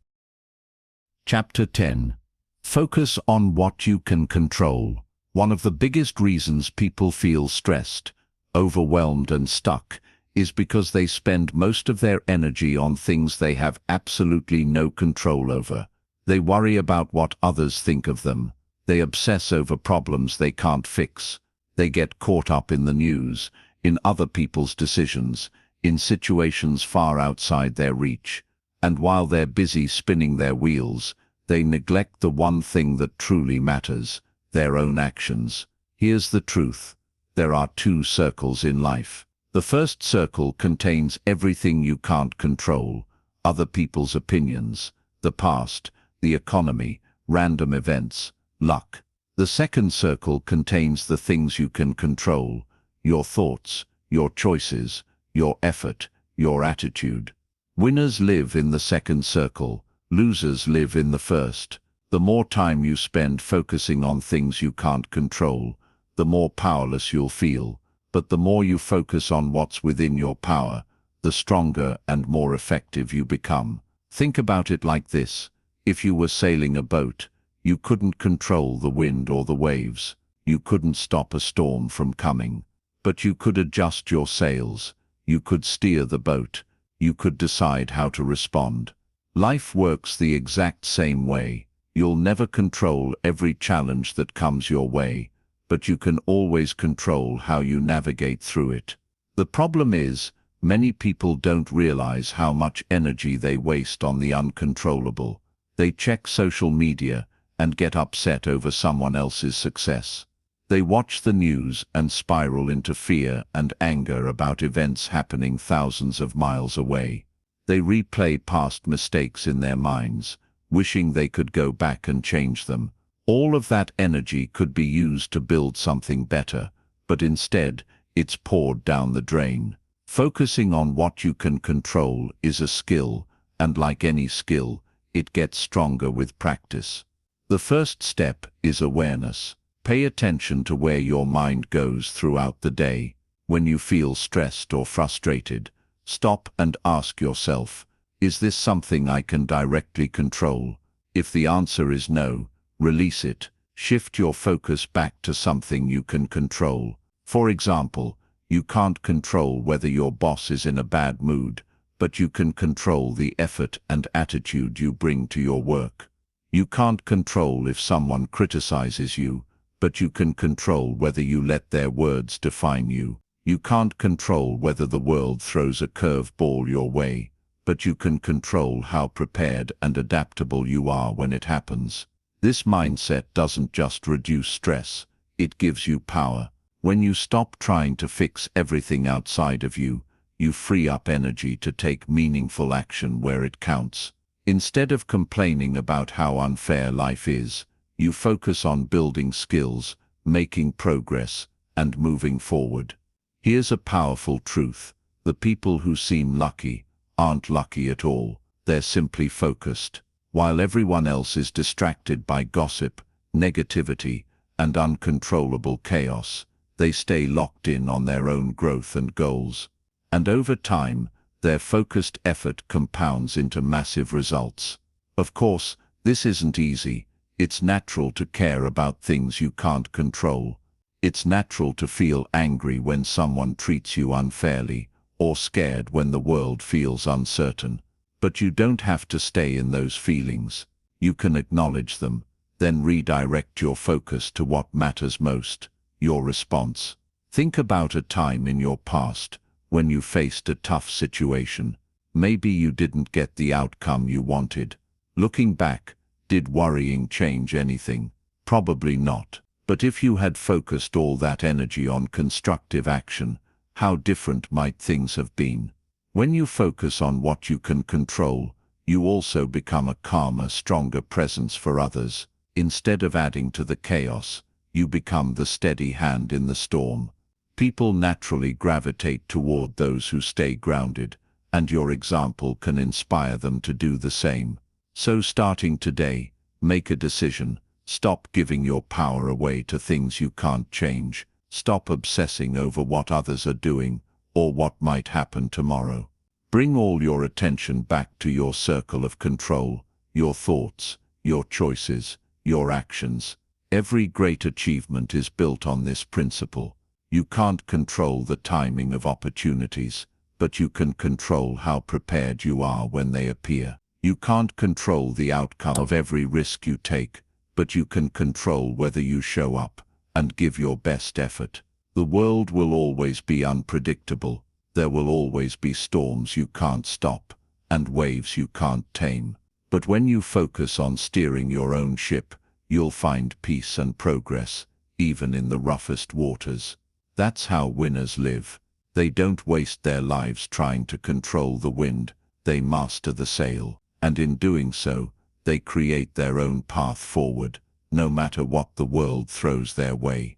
Chapter 10. Focus on what you can control. One of the biggest reasons people feel stressed, overwhelmed, and stuck is because they spend most of their energy on things they have absolutely no control over. They worry about what others think of them. They obsess over problems they can't fix. They get caught up in the news, in other people's decisions, in situations far outside their reach. And while they're busy spinning their wheels, they neglect the one thing that truly matters, their own actions. Here's the truth. There are two circles in life. The first circle contains everything you can't control, other people's opinions, the past, the economy, random events, luck. The second circle contains the things you can control, your thoughts, your choices, your effort, your attitude. Winners live in the second circle, losers live in the first. The more time you spend focusing on things you can't control, the more powerless you'll feel. But the more you focus on what's within your power, the stronger and more effective you become. Think about it like this. If you were sailing a boat, you couldn't control the wind or the waves. You couldn't stop a storm from coming. But you could adjust your sails. You could steer the boat. You could decide how to respond. Life works the exact same way. You'll never control every challenge that comes your way, but you can always control how you navigate through it. The problem is, many people don't realize how much energy they waste on the uncontrollable. They check social media and get upset over someone else's success. They watch the news and spiral into fear and anger about events happening thousands of miles away. They replay past mistakes in their minds, wishing they could go back and change them. All of that energy could be used to build something better, but instead, it's poured down the drain. Focusing on what you can control is a skill, and like any skill, it gets stronger with practice. The first step is awareness. Pay attention to where your mind goes throughout the day. When you feel stressed or frustrated, stop and ask yourself, is this something I can directly control? If the answer is no, release it. Shift your focus back to something you can control. For example, you can't control whether your boss is in a bad mood, but you can control the effort and attitude you bring to your work. You can't control if someone criticizes you, but you can control whether you let their words define you. You can't control whether the world throws a curveball your way, but you can control how prepared and adaptable you are when it happens. This mindset doesn't just reduce stress, it gives you power. When you stop trying to fix everything outside of you, you free up energy to take meaningful action where it counts. Instead of complaining about how unfair life is, you focus on building skills, making progress, and moving forward. Here's a powerful truth: the people who seem lucky aren't lucky at all, they're simply focused. While everyone else is distracted by gossip, negativity, and uncontrollable chaos, they stay locked in on their own growth and goals. And over time, their focused effort compounds into massive results. Of course, this isn't easy. It's natural to care about things you can't control. It's natural to feel angry when someone treats you unfairly, or scared when the world feels uncertain. But you don't have to stay in those feelings. You can acknowledge them, then redirect your focus to what matters most: your response. Think about a time in your past when you faced a tough situation. Maybe you didn't get the outcome you wanted. Looking back, did worrying change anything? Probably not. But if you had focused all that energy on constructive action, how different might things have been? When you focus on what you can control, you also become a calmer, stronger presence for others. Instead of adding to the chaos, you become the steady hand in the storm. People naturally gravitate toward those who stay grounded, and your example can inspire them to do the same. So starting today, make a decision. Stop giving your power away to things you can't change. Stop obsessing over what others are doing, or what might happen tomorrow. Bring all your attention back to your circle of control, your thoughts, your choices, your actions. Every great achievement is built on this principle. You can't control the timing of opportunities, but you can control how prepared you are when they appear. You can't control the outcome of every risk you take, but you can control whether you show up and give your best effort. The world will always be unpredictable. There will always be storms you can't stop, and waves you can't tame. But when you focus on steering your own ship, you'll find peace and progress, even in the roughest waters. That's how winners live. They don't waste their lives trying to control the wind, they master the sail, and in doing so, they create their own path forward, no matter what the world throws their way.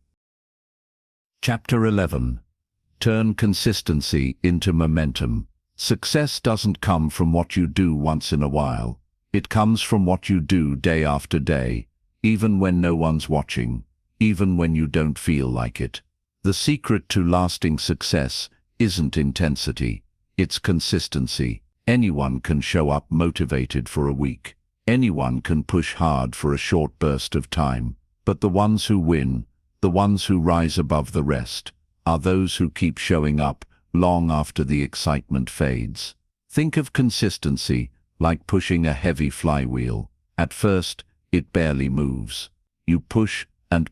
Chapter 11. Turn consistency into momentum. Success doesn't come from what you do once in a while. It comes from what you do day after day, even when no one's watching, even when you don't feel like it. The secret to lasting success isn't intensity, it's consistency. Anyone can show up motivated for a week. Anyone can push hard for a short burst of time. But the ones who win, the ones who rise above the rest, are those who keep showing up long after the excitement fades. Think of consistency like pushing a heavy flywheel. At first, it barely moves. You push, and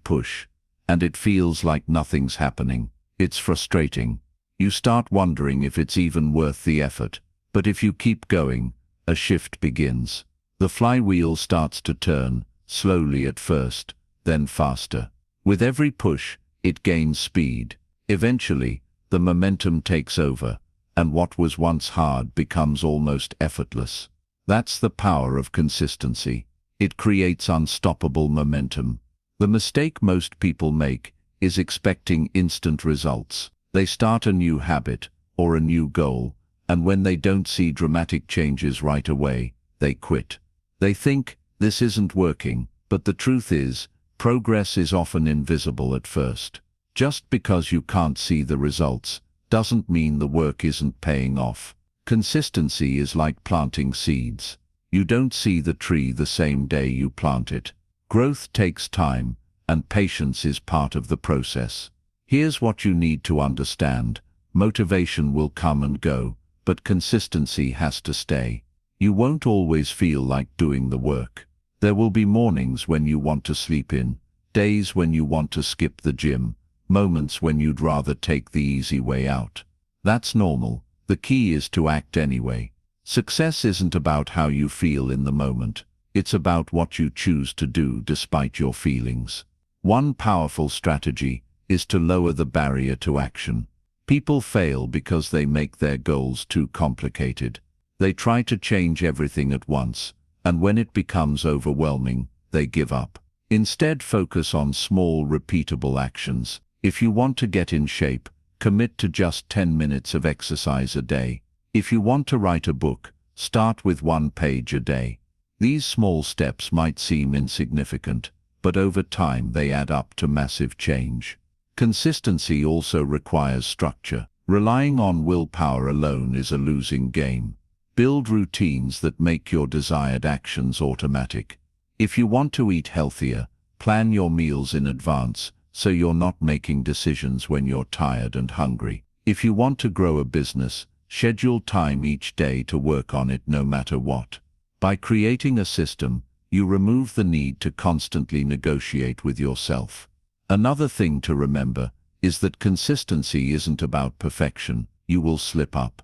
it feels like nothing's happening. It's frustrating. You start wondering if it's even worth the effort. But if you keep going, a shift begins. The flywheel starts to turn, slowly at first, then faster. With every push, it gains speed. Eventually, the momentum takes over, and what was once hard becomes almost effortless. That's the power of consistency. It creates unstoppable momentum. The mistake most people make is expecting instant results. They start a new habit or a new goal, and when they don't see dramatic changes right away, they quit. They think, this isn't working, but the truth is, progress is often invisible at first. Just because you can't see the results doesn't mean the work isn't paying off. Consistency is like planting seeds. You don't see the tree the same day you plant it, Growth takes time, and patience is part of the process. Here's what you need to understand. Motivation will come and go, but consistency has to stay. You won't always feel like doing the work. There will be mornings when you want to sleep in, days when you want to skip the gym, moments when you'd rather take the easy way out. That's normal. The key is to act anyway. Success isn't about how you feel in the moment. It's about what you choose to do despite your feelings. One powerful strategy is to lower the barrier to action. People fail because they make their goals too complicated. They try to change everything at once, and when it becomes overwhelming, they give up. Instead, focus on small, repeatable actions. If you want to get in shape, commit to just 10 minutes of exercise a day. If you want to write a book, start with 1 page a day. These small steps might seem insignificant, but over time they add up to massive change. Consistency also requires structure. Relying on willpower alone is a losing game. Build routines that make your desired actions automatic. If you want to eat healthier, plan your meals in advance, so you're not making decisions when you're tired and hungry. If you want to grow a business, schedule time each day to work on it no matter what. By creating a system, you remove the need to constantly negotiate with yourself. Another thing to remember is that consistency isn't about perfection. You will slip up.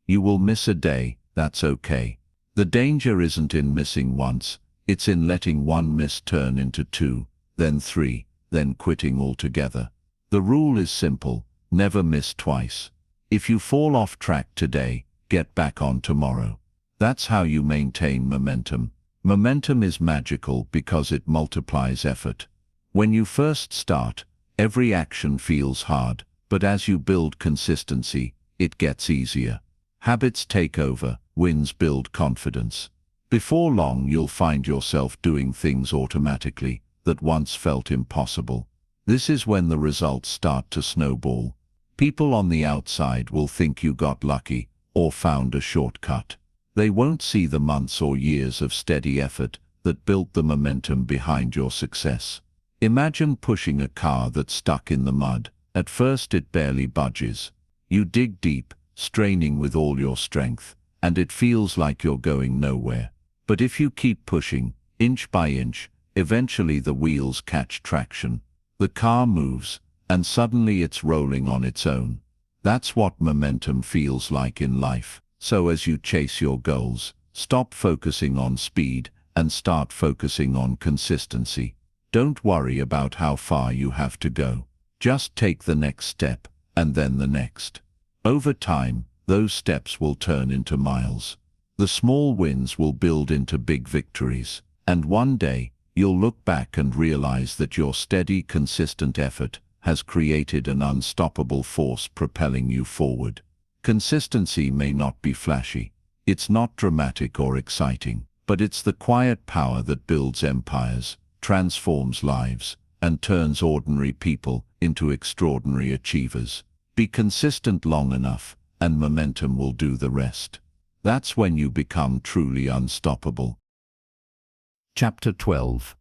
You will miss a day, that's okay. The danger isn't in missing once, it's in letting one miss turn into 2, then 3, then quitting altogether. The rule is simple: never miss twice. If you fall off track today, get back on tomorrow. That's how you maintain momentum. Momentum is magical because it multiplies effort. When you first start, every action feels hard, but as you build consistency, it gets easier. Habits take over, wins build confidence. Before long, you'll find yourself doing things automatically that once felt impossible. This is when the results start to snowball. People on the outside will think you got lucky or found a shortcut. They won't see the months or years of steady effort that built the momentum behind your success. Imagine pushing a car that's stuck in the mud. At first it barely budges. You dig deep, straining with all your strength, and it feels like you're going nowhere. But if you keep pushing, inch by inch, eventually the wheels catch traction. The car moves, and suddenly it's rolling on its own. That's what momentum feels like in life. So as you chase your goals, stop focusing on speed and start focusing on consistency. Don't worry about how far you have to go. Just take the next step, and then the next. Over time, those steps will turn into miles. The small wins will build into big victories. And one day, you'll look back and realize that your steady, consistent effort has created an unstoppable force propelling you forward. Consistency may not be flashy. It's not dramatic or exciting, but it's the quiet power that builds empires, transforms lives, and turns ordinary people into extraordinary achievers. Be consistent long enough, and momentum will do the rest. That's when you become truly unstoppable. Chapter 12.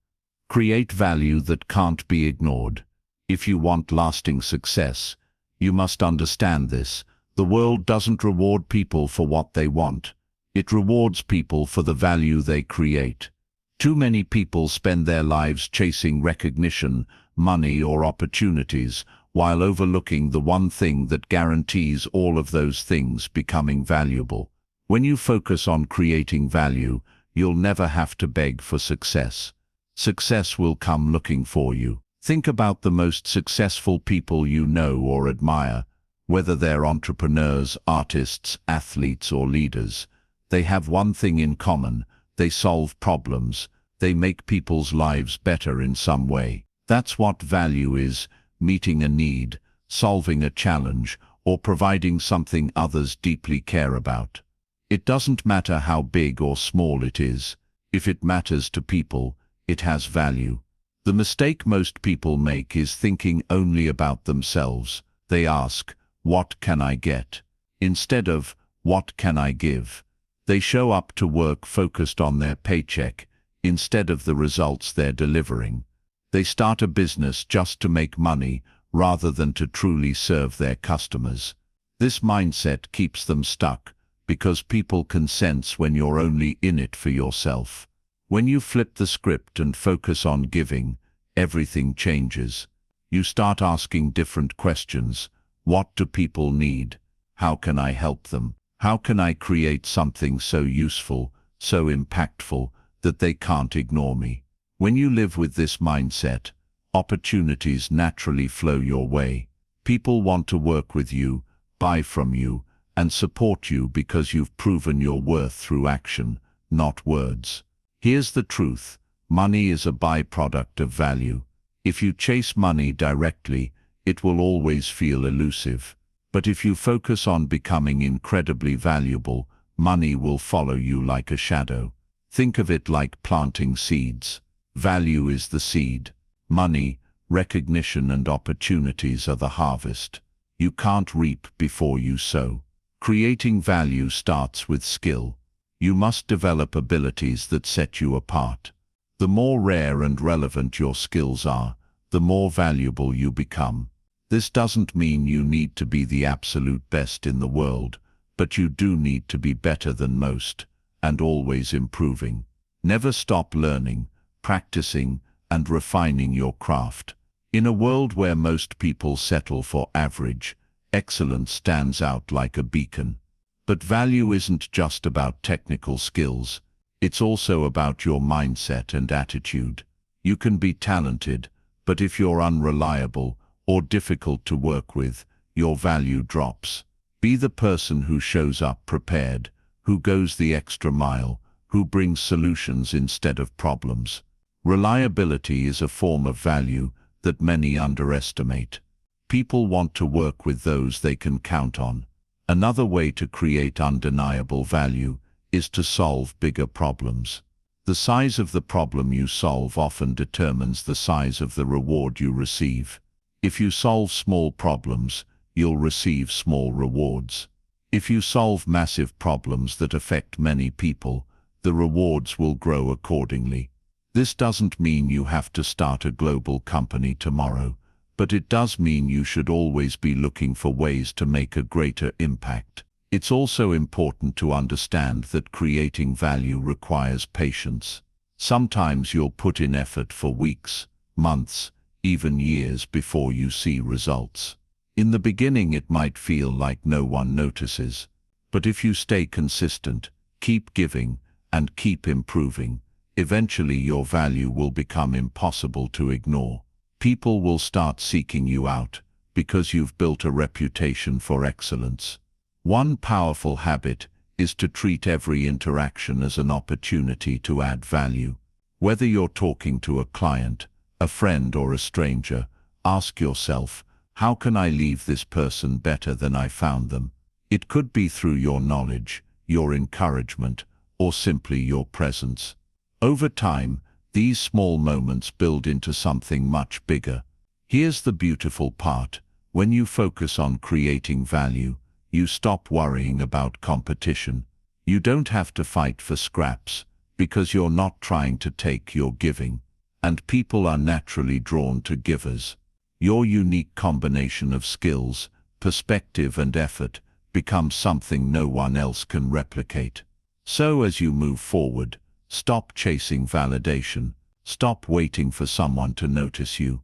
Create value that can't be ignored. If you want lasting success, you must understand this. The world doesn't reward people for what they want. It rewards people for the value they create. Too many people spend their lives chasing recognition, money, or opportunities, while overlooking the one thing that guarantees all of those things becoming valuable. When you focus on creating value, you'll never have to beg for success. Success will come looking for you. Think about the most successful people you know or admire. Whether they're entrepreneurs, artists, athletes, or leaders, they have one thing in common: they solve problems. They make people's lives better in some way. That's what value is: meeting a need, solving a challenge, or providing something others deeply care about. It doesn't matter how big or small it is. If it matters to people, it has value. The mistake most people make is thinking only about themselves. They ask, "What can I get?" instead of, "What can I give?" They show up to work focused on their paycheck, instead of the results they're delivering. They start a business just to make money rather than to truly serve their customers. This mindset keeps them stuck because people can sense when you're only in it for yourself. When you flip the script and focus on giving, everything changes. You start asking different questions. What do people need? How can I help them? How can I create something so useful, so impactful, that they can't ignore me? When you live with this mindset, opportunities naturally flow your way. People want to work with you, buy from you, and support you because you've proven your worth through action, not words. Here's the truth. Money is a byproduct of value. If you chase money directly, it will always feel elusive. But if you focus on becoming incredibly valuable, money will follow you like a shadow. Think of it like planting seeds. Value is the seed. Money, recognition, and opportunities are the harvest. You can't reap before you sow. Creating value starts with skill. You must develop abilities that set you apart. The more rare and relevant your skills are, the more valuable you become. This doesn't mean you need to be the absolute best in the world, but you do need to be better than most, and always improving. Never stop learning, practicing, and refining your craft. In a world where most people settle for average, excellence stands out like a beacon. But value isn't just about technical skills. It's also about your mindset and attitude. You can be talented, but if you're unreliable or difficult to work with, your value drops. Be the person who shows up prepared, who goes the extra mile, who brings solutions instead of problems. Reliability is a form of value that many underestimate. People want to work with those they can count on. Another way to create undeniable value is to solve bigger problems. The size of the problem you solve often determines the size of the reward you receive. If you solve small problems, you'll receive small rewards. If you solve massive problems that affect many people, the rewards will grow accordingly. This doesn't mean you have to start a global company tomorrow, but it does mean you should always be looking for ways to make a greater impact. It's also important to understand that creating value requires patience. Sometimes you'll put in effort for weeks, months, even years before you see results. In the beginning it might feel like no one notices, but if you stay consistent, keep giving, and keep improving, eventually your value will become impossible to ignore. People will start seeking you out because you've built a reputation for excellence. One powerful habit is to treat every interaction as an opportunity to add value. Whether you're talking to a client, a friend, or a stranger, ask yourself, how can I leave this person better than I found them? It could be through your knowledge, your encouragement, or simply your presence. Over time, these small moments build into something much bigger. Here's the beautiful part. When you focus on creating value, you stop worrying about competition. You don't have to fight for scraps, because you're not trying to take, you're giving. And people are naturally drawn to givers. Your unique combination of skills, perspective, and effort becomes something no one else can replicate. So as you move forward, stop chasing validation. Stop waiting for someone to notice you.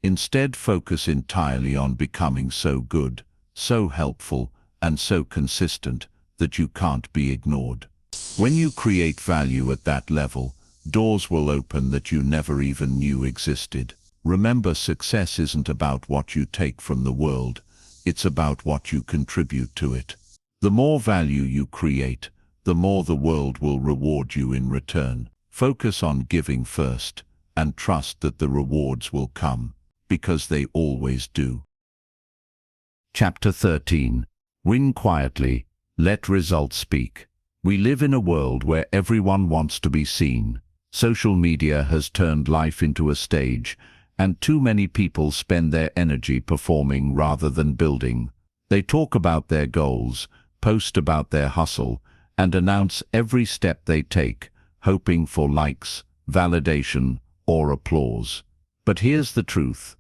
Instead, focus entirely on becoming so good, so helpful, and so consistent that you can't be ignored. When you create value at that level, doors will open that you never even knew existed. Remember, success isn't about what you take from the world, it's about what you contribute to it. The more value you create, the more the world will reward you in return. Focus on giving first, and trust that the rewards will come, because they always do. Chapter 13. Win quietly, let results speak. We live in a world where everyone wants to be seen. Social media has turned life into a stage, and too many people spend their energy performing rather than building. They talk about their goals, post about their hustle, and announce every step they take, hoping for likes, validation, or applause. But here's the truth.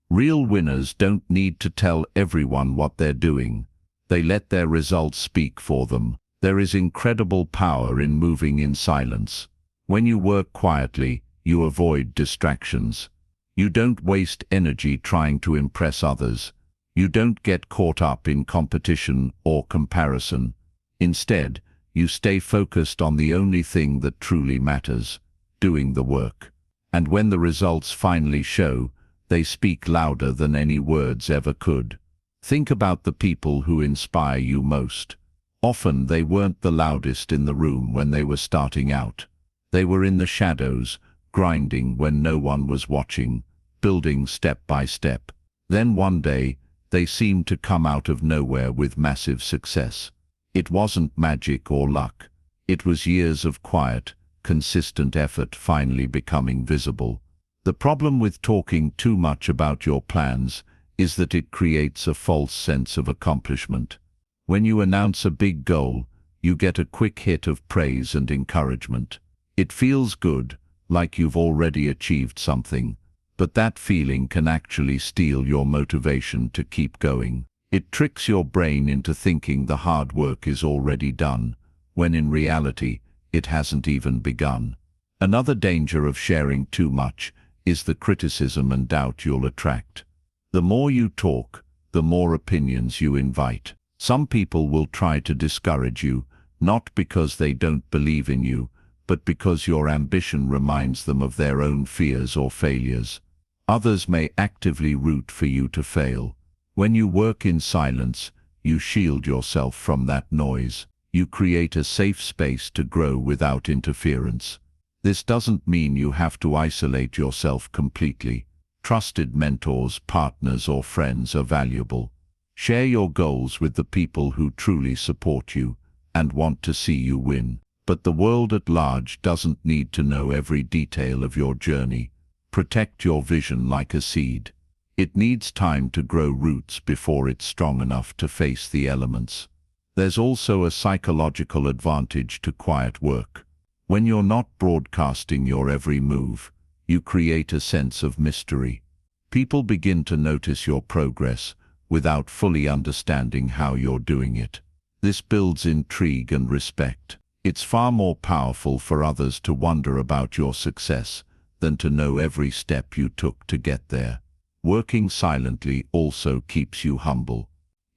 Real winners don't need to tell everyone what they're doing. They let their results speak for them. There is incredible power in moving in silence. When you work quietly, you avoid distractions. You don't waste energy trying to impress others. You don't get caught up in competition or comparison. Instead, you stay focused on the only thing that truly matters, doing the work. And when the results finally show, they speak louder than any words ever could. Think about the people who inspire you most. Often they weren't the loudest in the room when they were starting out. They were in the shadows, grinding when no one was watching, building step by step. Then one day, they seemed to come out of nowhere with massive success. It wasn't magic or luck. It was years of quiet, consistent effort finally becoming visible. The problem with talking too much about your plans is that it creates a false sense of accomplishment. When you announce a big goal, you get a quick hit of praise and encouragement. It feels good, like you've already achieved something, but that feeling can actually steal your motivation to keep going. It tricks your brain into thinking the hard work is already done, when in reality, it hasn't even begun. Another danger of sharing too much is the criticism and doubt you'll attract. The more you talk, the more opinions you invite. Some people will try to discourage you, not because they don't believe in you, but because your ambition reminds them of their own fears or failures. Others may actively root for you to fail. When you work in silence, you shield yourself from that noise. You create a safe space to grow without interference. This doesn't mean you have to isolate yourself completely. Trusted mentors, partners, or friends are valuable. Share your goals with the people who truly support you and want to see you win. But the world at large doesn't need to know every detail of your journey. Protect your vision like a seed. It needs time to grow roots before it's strong enough to face the elements. There's also a psychological advantage to quiet work. When you're not broadcasting your every move, you create a sense of mystery. People begin to notice your progress without fully understanding how you're doing it. This builds intrigue and respect. It's far more powerful for others to wonder about your success than to know every step you took to get there. Working silently also keeps you humble.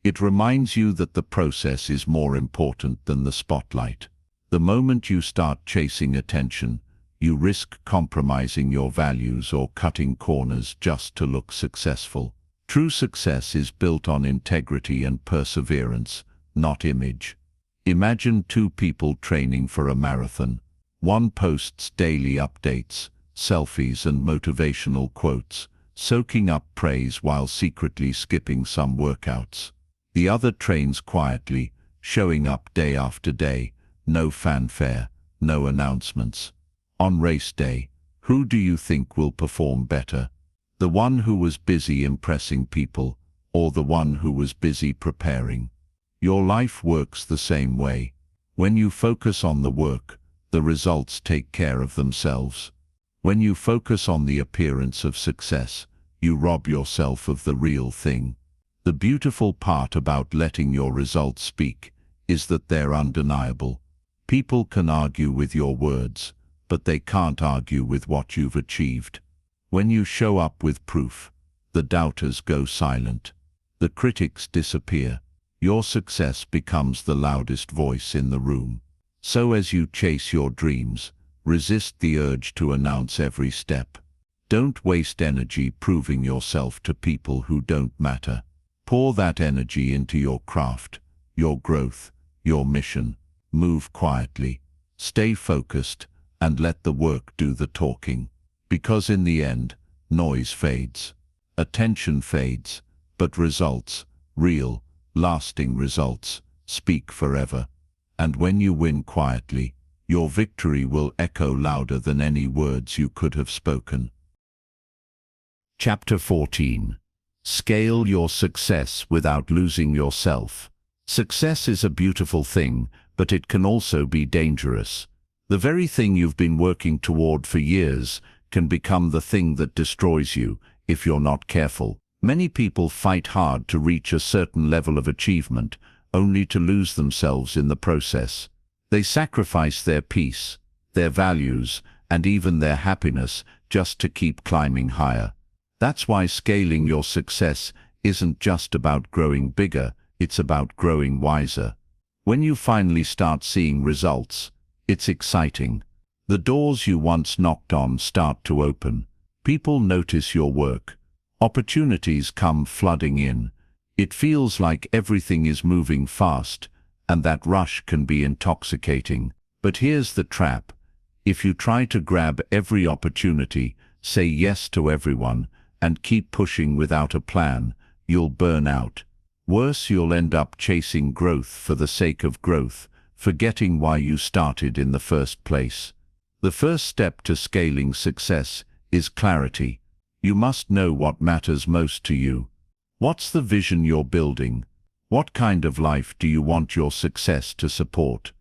It reminds you that the process is more important than the spotlight. The moment you start chasing attention, you risk compromising your values or cutting corners just to look successful. True success is built on integrity and perseverance, not image. Imagine two people training for a marathon. One posts daily updates, selfies and motivational quotes, soaking up praise while secretly skipping some workouts. The other trains quietly, showing up day after day, no fanfare, no announcements. On race day, who do you think will perform better? The one who was busy impressing people, or the one who was busy preparing? Your life works the same way. When you focus on the work, the results take care of themselves. When you focus on the appearance of success, you rob yourself of the real thing. The beautiful part about letting your results speak is that they're undeniable. People can argue with your words, but they can't argue with what you've achieved. When you show up with proof, the doubters go silent. The critics disappear. Your success becomes the loudest voice in the room. So as you chase your dreams, resist the urge to announce every step. Don't waste energy proving yourself to people who don't matter. Pour that energy into your craft, your growth, your mission. Move quietly, stay focused, and let the work do the talking. Because in the end, noise fades, attention fades, but results, real, lasting results, speak forever. And when you win quietly, your victory will echo louder than any words you could have spoken. Chapter 14. Scale your success without losing yourself. Success is a beautiful thing, but it can also be dangerous. The very thing you've been working toward for years can become the thing that destroys you if you're not careful. Many people fight hard to reach a certain level of achievement, only to lose themselves in the process. They sacrifice their peace, their values, and even their happiness just to keep climbing higher. That's why scaling your success isn't just about growing bigger, it's about growing wiser. When you finally start seeing results, it's exciting. The doors you once knocked on start to open. People notice your work. Opportunities come flooding in. It feels like everything is moving fast, and that rush can be intoxicating. But here's the trap. If you try to grab every opportunity, say yes to everyone, and keep pushing without a plan, you'll burn out. Worse, you'll end up chasing growth for the sake of growth, forgetting why you started in the first place. The first step to scaling success is clarity. You must know what matters most to you. What's the vision you're building? What kind of life do you want your success to support?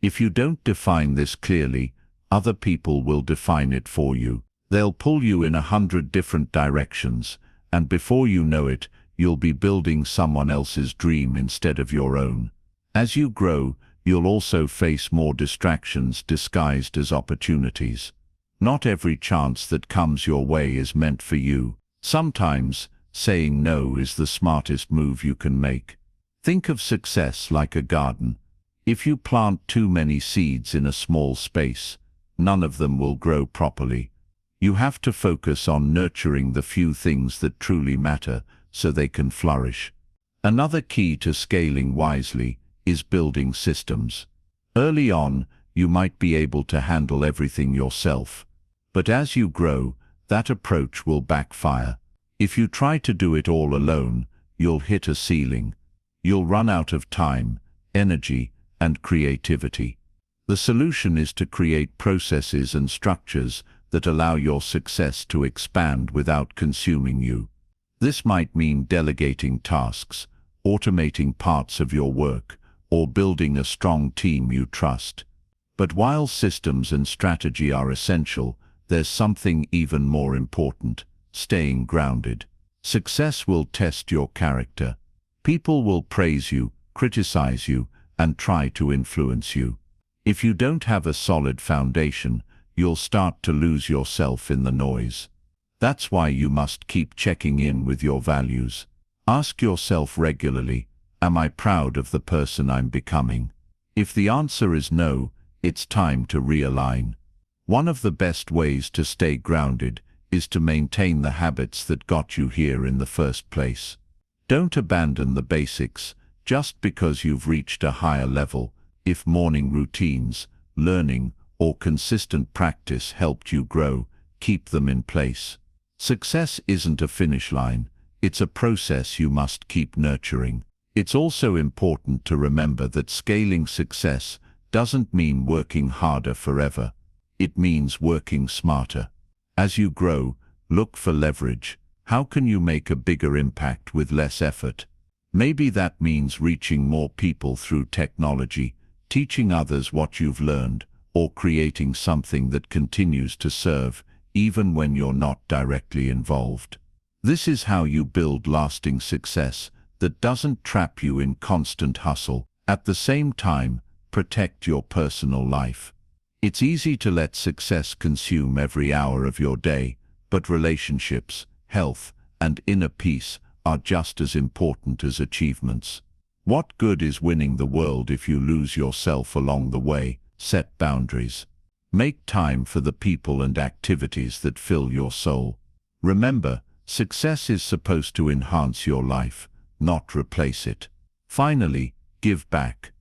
If you don't define this clearly, other people will define it for you. They'll pull you in 100 different directions, and before you know it, you'll be building someone else's dream instead of your own. As you grow, you'll also face more distractions disguised as opportunities. Not every chance that comes your way is meant for you. Sometimes, saying no is the smartest move you can make. Think of success like a garden. If you plant too many seeds in a small space, none of them will grow properly. You have to focus on nurturing the few things that truly matter so they can flourish. Another key to scaling wisely is building systems. Early on, you might be able to handle everything yourself. But as you grow, that approach will backfire. If you try to do it all alone, you'll hit a ceiling. You'll run out of time, energy, and creativity. The solution is to create processes and structures that allow your success to expand without consuming you. This might mean delegating tasks, automating parts of your work, or building a strong team you trust. But while systems and strategy are essential, there's something even more important: staying grounded. Success will test your character. People will praise you, criticize you, and try to influence you. If you don't have a solid foundation, you'll start to lose yourself in the noise. That's why you must keep checking in with your values. Ask yourself regularly, am I proud of the person I'm becoming? If the answer is no, it's time to realign. One of the best ways to stay grounded is to maintain the habits that got you here in the first place. Don't abandon the basics just because you've reached a higher level. If morning routines, learning, or consistent practice helped you grow, keep them in place. Success isn't a finish line, it's a process you must keep nurturing. It's also important to remember that scaling success doesn't mean working harder forever. It means working smarter. As you grow, look for leverage. How can you make a bigger impact with less effort? Maybe that means reaching more people through technology, teaching others what you've learned, or creating something that continues to serve, even when you're not directly involved. This is how you build lasting success that doesn't trap you in constant hustle. At the same time, protect your personal life. It's easy to let success consume every hour of your day, but relationships, health, and inner peace are just as important as achievements. What good is winning the world if you lose yourself along the way? Set boundaries. Make time for the people and activities that fill your soul. Remember, success is supposed to enhance your life, not replace it. Finally, give back.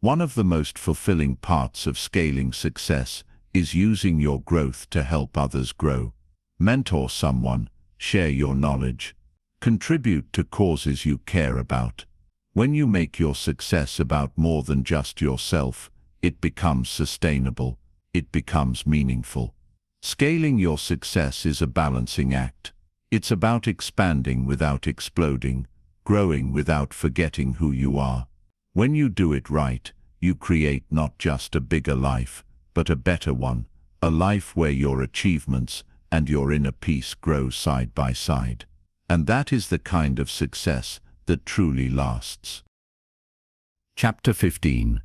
One of the most fulfilling parts of scaling success is using your growth to help others grow. Mentor someone, share your knowledge, contribute to causes you care about. When you make your success about more than just yourself, it becomes sustainable, it becomes meaningful. Scaling your success is a balancing act. It's about expanding without exploding, growing without forgetting who you are. When you do it right, you create not just a bigger life, but a better one, a life where your achievements and your inner peace grow side by side. And that is the kind of success that truly lasts. Chapter 15.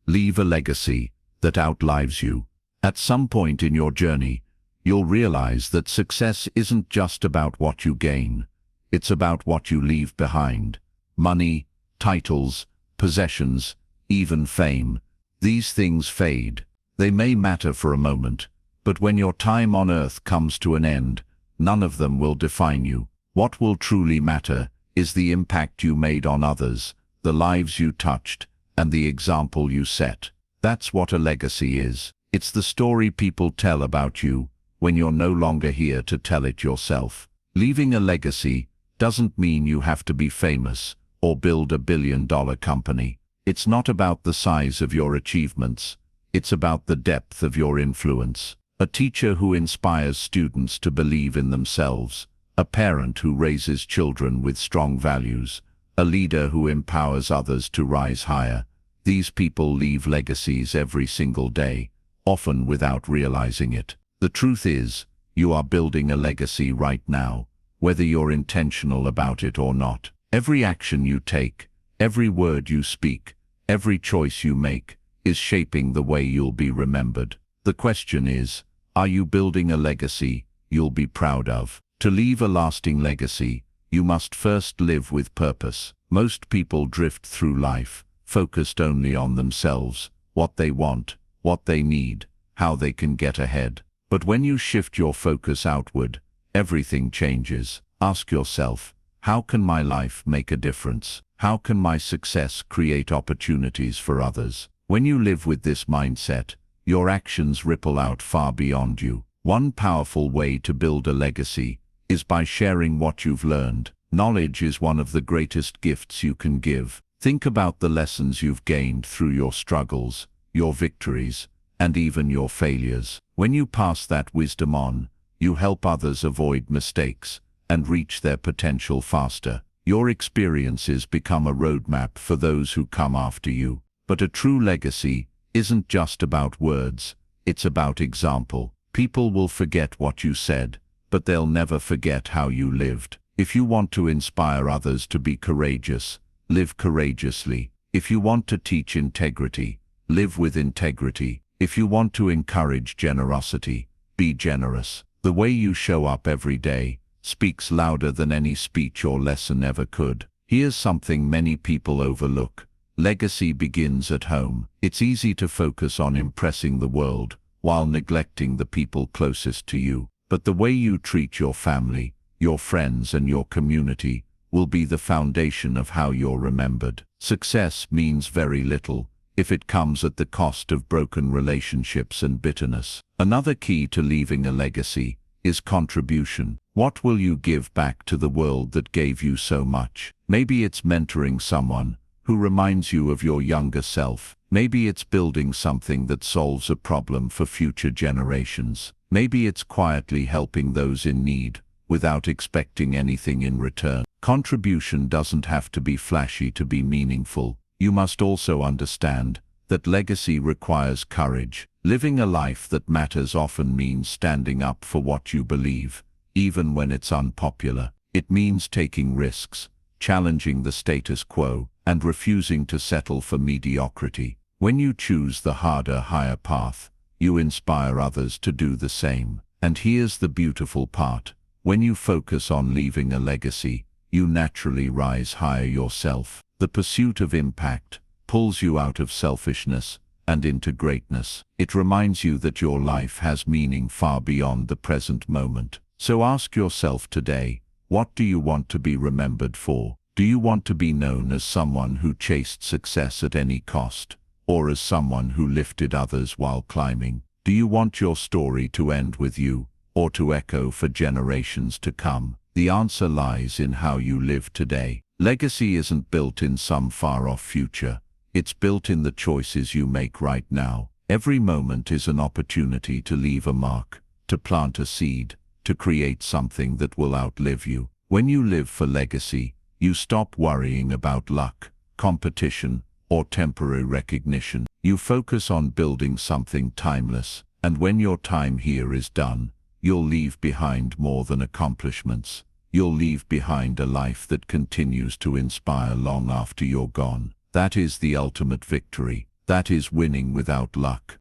Leave a legacy that outlives you. At some point in your journey, you'll realize that success isn't just about what you gain. It's about what you leave behind. Money, titles, possessions, even fame. These things fade. They may matter for a moment, but when your time on earth comes to an end, none of them will define you. What will truly matter is the impact you made on others, the lives you touched, and the example you set. That's what a legacy is. It's the story people tell about you when you're no longer here to tell it yourself. Leaving a legacy doesn't mean you have to be famous or build a billion-dollar company. It's not about the size of your achievements. It's about the depth of your influence. A teacher who inspires students to believe in themselves, a parent who raises children with strong values, a leader who empowers others to rise higher. These people leave legacies every single day, often without realizing it. The truth is, you are building a legacy right now, whether you're intentional about it or not. Every action you take, every word you speak, every choice you make, is shaping the way you'll be remembered. The question is, are you building a legacy you'll be proud of? To leave a lasting legacy, you must first live with purpose. Most people drift through life, focused only on themselves, what they want, what they need, how they can get ahead. But when you shift your focus outward, everything changes. Ask yourself, how can my life make a difference? How can my success create opportunities for others? When you live with this mindset, your actions ripple out far beyond you. One powerful way to build a legacy is by sharing what you've learned. Knowledge is one of the greatest gifts you can give. Think about the lessons you've gained through your struggles, your victories, and even your failures. When you pass that wisdom on, you help others avoid mistakes and reach their potential faster. Your experiences become a roadmap for those who come after you. But a true legacy isn't just about words, it's about example. People will forget what you said, but they'll never forget how you lived. If you want to inspire others to be courageous, live courageously. If you want to teach integrity, live with integrity. If you want to encourage generosity, be generous. The way you show up every day speaks louder than any speech or lesson ever could. Here's something many people overlook. Legacy begins at home. It's easy to focus on impressing the world while neglecting the people closest to you. But the way you treat your family, your friends, and your community will be the foundation of how you're remembered. Success means very little if it comes at the cost of broken relationships and bitterness. Another key to leaving a legacy is contribution. What will you give back to the world that gave you so much? Maybe it's mentoring someone who reminds you of your younger self. Maybe it's building something that solves a problem for future generations. Maybe it's quietly helping those in need without expecting anything in return. Contribution doesn't have to be flashy to be meaningful. You must also understand that legacy requires courage. Living a life that matters often means standing up for what you believe, even when it's unpopular. It means taking risks, challenging the status quo, and refusing to settle for mediocrity. When you choose the harder, higher path, you inspire others to do the same. And here's the beautiful part. When you focus on leaving a legacy, you naturally rise higher yourself. The pursuit of impact pulls you out of selfishness and into greatness. It reminds you that your life has meaning far beyond the present moment. So ask yourself today, what do you want to be remembered for? Do you want to be known as someone who chased success at any cost, or as someone who lifted others while climbing? Do you want your story to end with you, or to echo for generations to come? The answer lies in how you live today. Legacy isn't built in some far-off future. It's built in the choices you make right now. Every moment is an opportunity to leave a mark, to plant a seed, to create something that will outlive you. When you live for legacy, you stop worrying about luck, competition, or temporary recognition. You focus on building something timeless, and when your time here is done, you'll leave behind more than accomplishments. You'll leave behind a life that continues to inspire long after you're gone. That is the ultimate victory. That is winning without luck.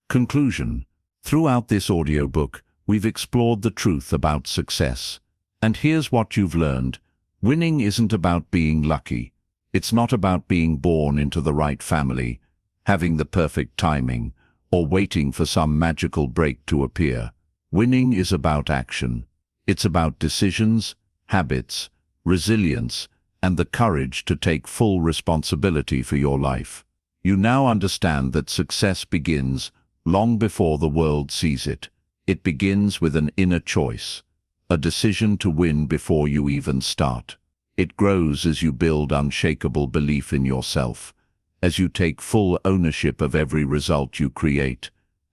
Conclusion. Throughout this audiobook, we've explored the truth about success. And here's what you've learned. Winning isn't about being lucky. It's not about being born into the right family, having the perfect timing, or waiting for some magical break to appear. Winning is about action. It's about decisions, habits, resilience, and the courage to take full responsibility for your life. You now understand that success begins long before the world sees it. It begins with an inner choice, a decision to win before you even start. It grows as you build unshakable belief in yourself, as you take full ownership of every result you create,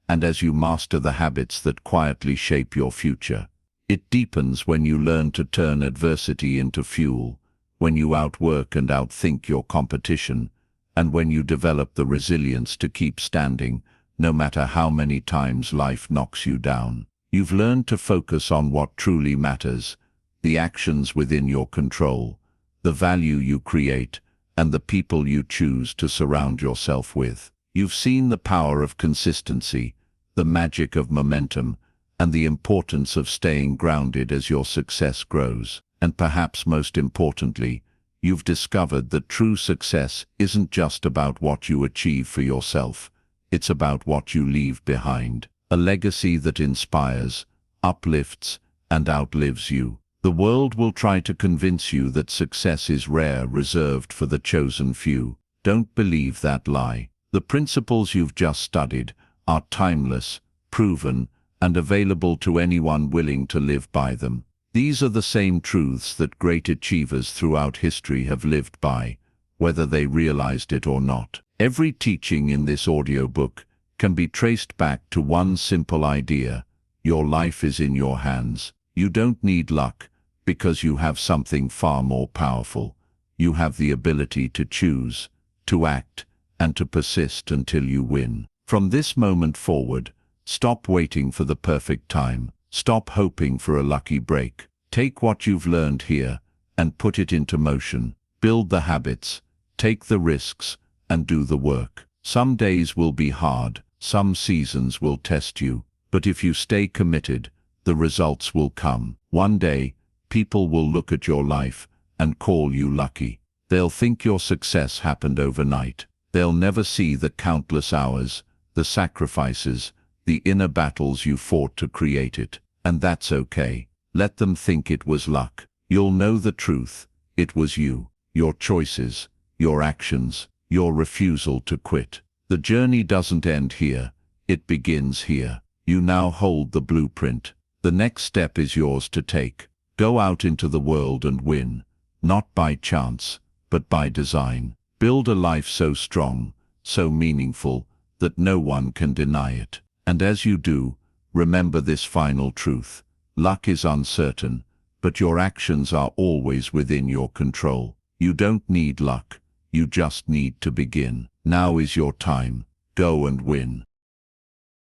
and as you master the habits that quietly shape your future. It deepens when you learn to turn adversity into fuel, when you outwork and outthink your competition, and when you develop the resilience to keep standing, no matter how many times life knocks you down. You've learned to focus on what truly matters, the actions within your control, the value you create, and the people you choose to surround yourself with. You've seen the power of consistency, the magic of momentum, and the importance of staying grounded as your success grows. And perhaps most importantly, you've discovered that true success isn't just about what you achieve for yourself. It's about what you leave behind, a legacy that inspires, uplifts, and outlives you. The world will try to convince you that success is rare, reserved for the chosen few. Don't believe that lie. The principles you've just studied are timeless, proven, and available to anyone willing to live by them. These are the same truths that great achievers throughout history have lived by, whether they realized it or not. Every teaching in this audiobook can be traced back to one simple idea: your life is in your hands. You don't need luck, because you have something far more powerful. You have the ability to choose, to act, and to persist until you win. From this moment forward, stop waiting for the perfect time. Stop hoping for a lucky break. Take what you've learned here and put it into motion. Build the habits, take the risks, and do the work. Some days will be hard, some seasons will test you, but if you stay committed, the results will come. One day, people will look at your life and call you lucky. They'll think your success happened overnight. They'll never see the countless hours, the sacrifices, the inner battles you fought to create it. And that's okay. Let them think it was luck. You'll know the truth. It was you, your choices, your actions, your refusal to quit. The journey doesn't end here. It begins here. You now hold the blueprint. The next step is yours to take. Go out into the world and win, not by chance, but by design. Build a life so strong, so meaningful, that no one can deny it. And as you do, remember this final truth: luck is uncertain, but your actions are always within your control. You don't need luck, you just need to begin. Now is your time. Go and win.